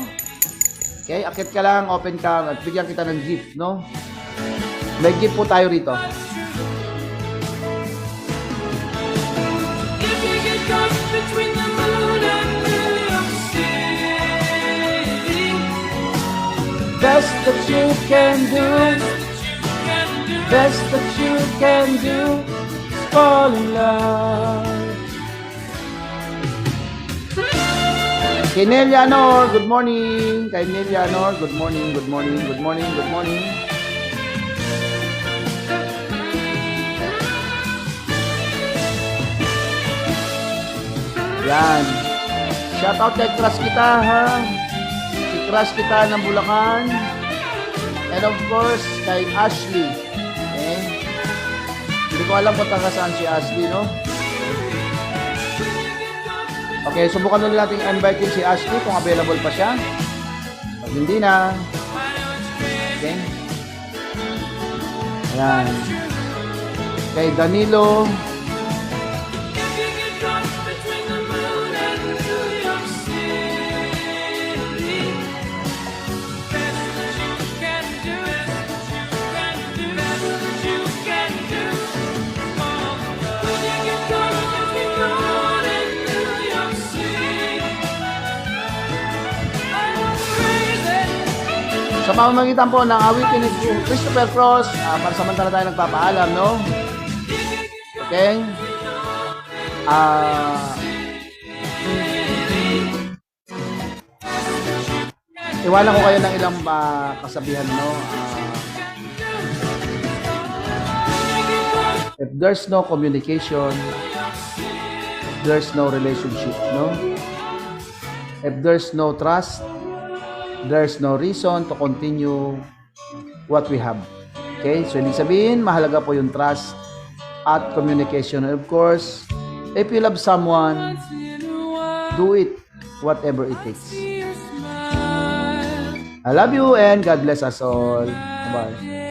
Okay? Akit ka lang, open ka, at bigyan kita ng gift, no? May gift po tayo rito. Best that you can do, best that you can do, fall in love. Kay Nelia Anor, good morning. Kay Nelia Anor, good morning, good morning, good morning, good morning. Yan. Shout out kay Crush Kita, ha? Si Crush Kita ng Bulacan. And of course, kay Ashley. Okay? Hindi ko alam kung taga saan si Ashley, no? Okay, subukan ulit natin invite si Ashley kung available pa siya. Pag hindi na. Okay? Ayan. Kay Danilo. Sa pamamagitan po ng awitin ni Christopher Cross, pansamantala tayo nagpapaalam, no? Okay? Iwanan ko kayo ng ilang kasabihan, no? If there's no communication, there's no relationship, no? If there's no trust, there's no reason to continue what we have. Okay? So, ibig sabihin, mahalaga po yung trust at communication. And of course, if you love someone, do it, whatever it takes. I love you and God bless us all. Bye-bye.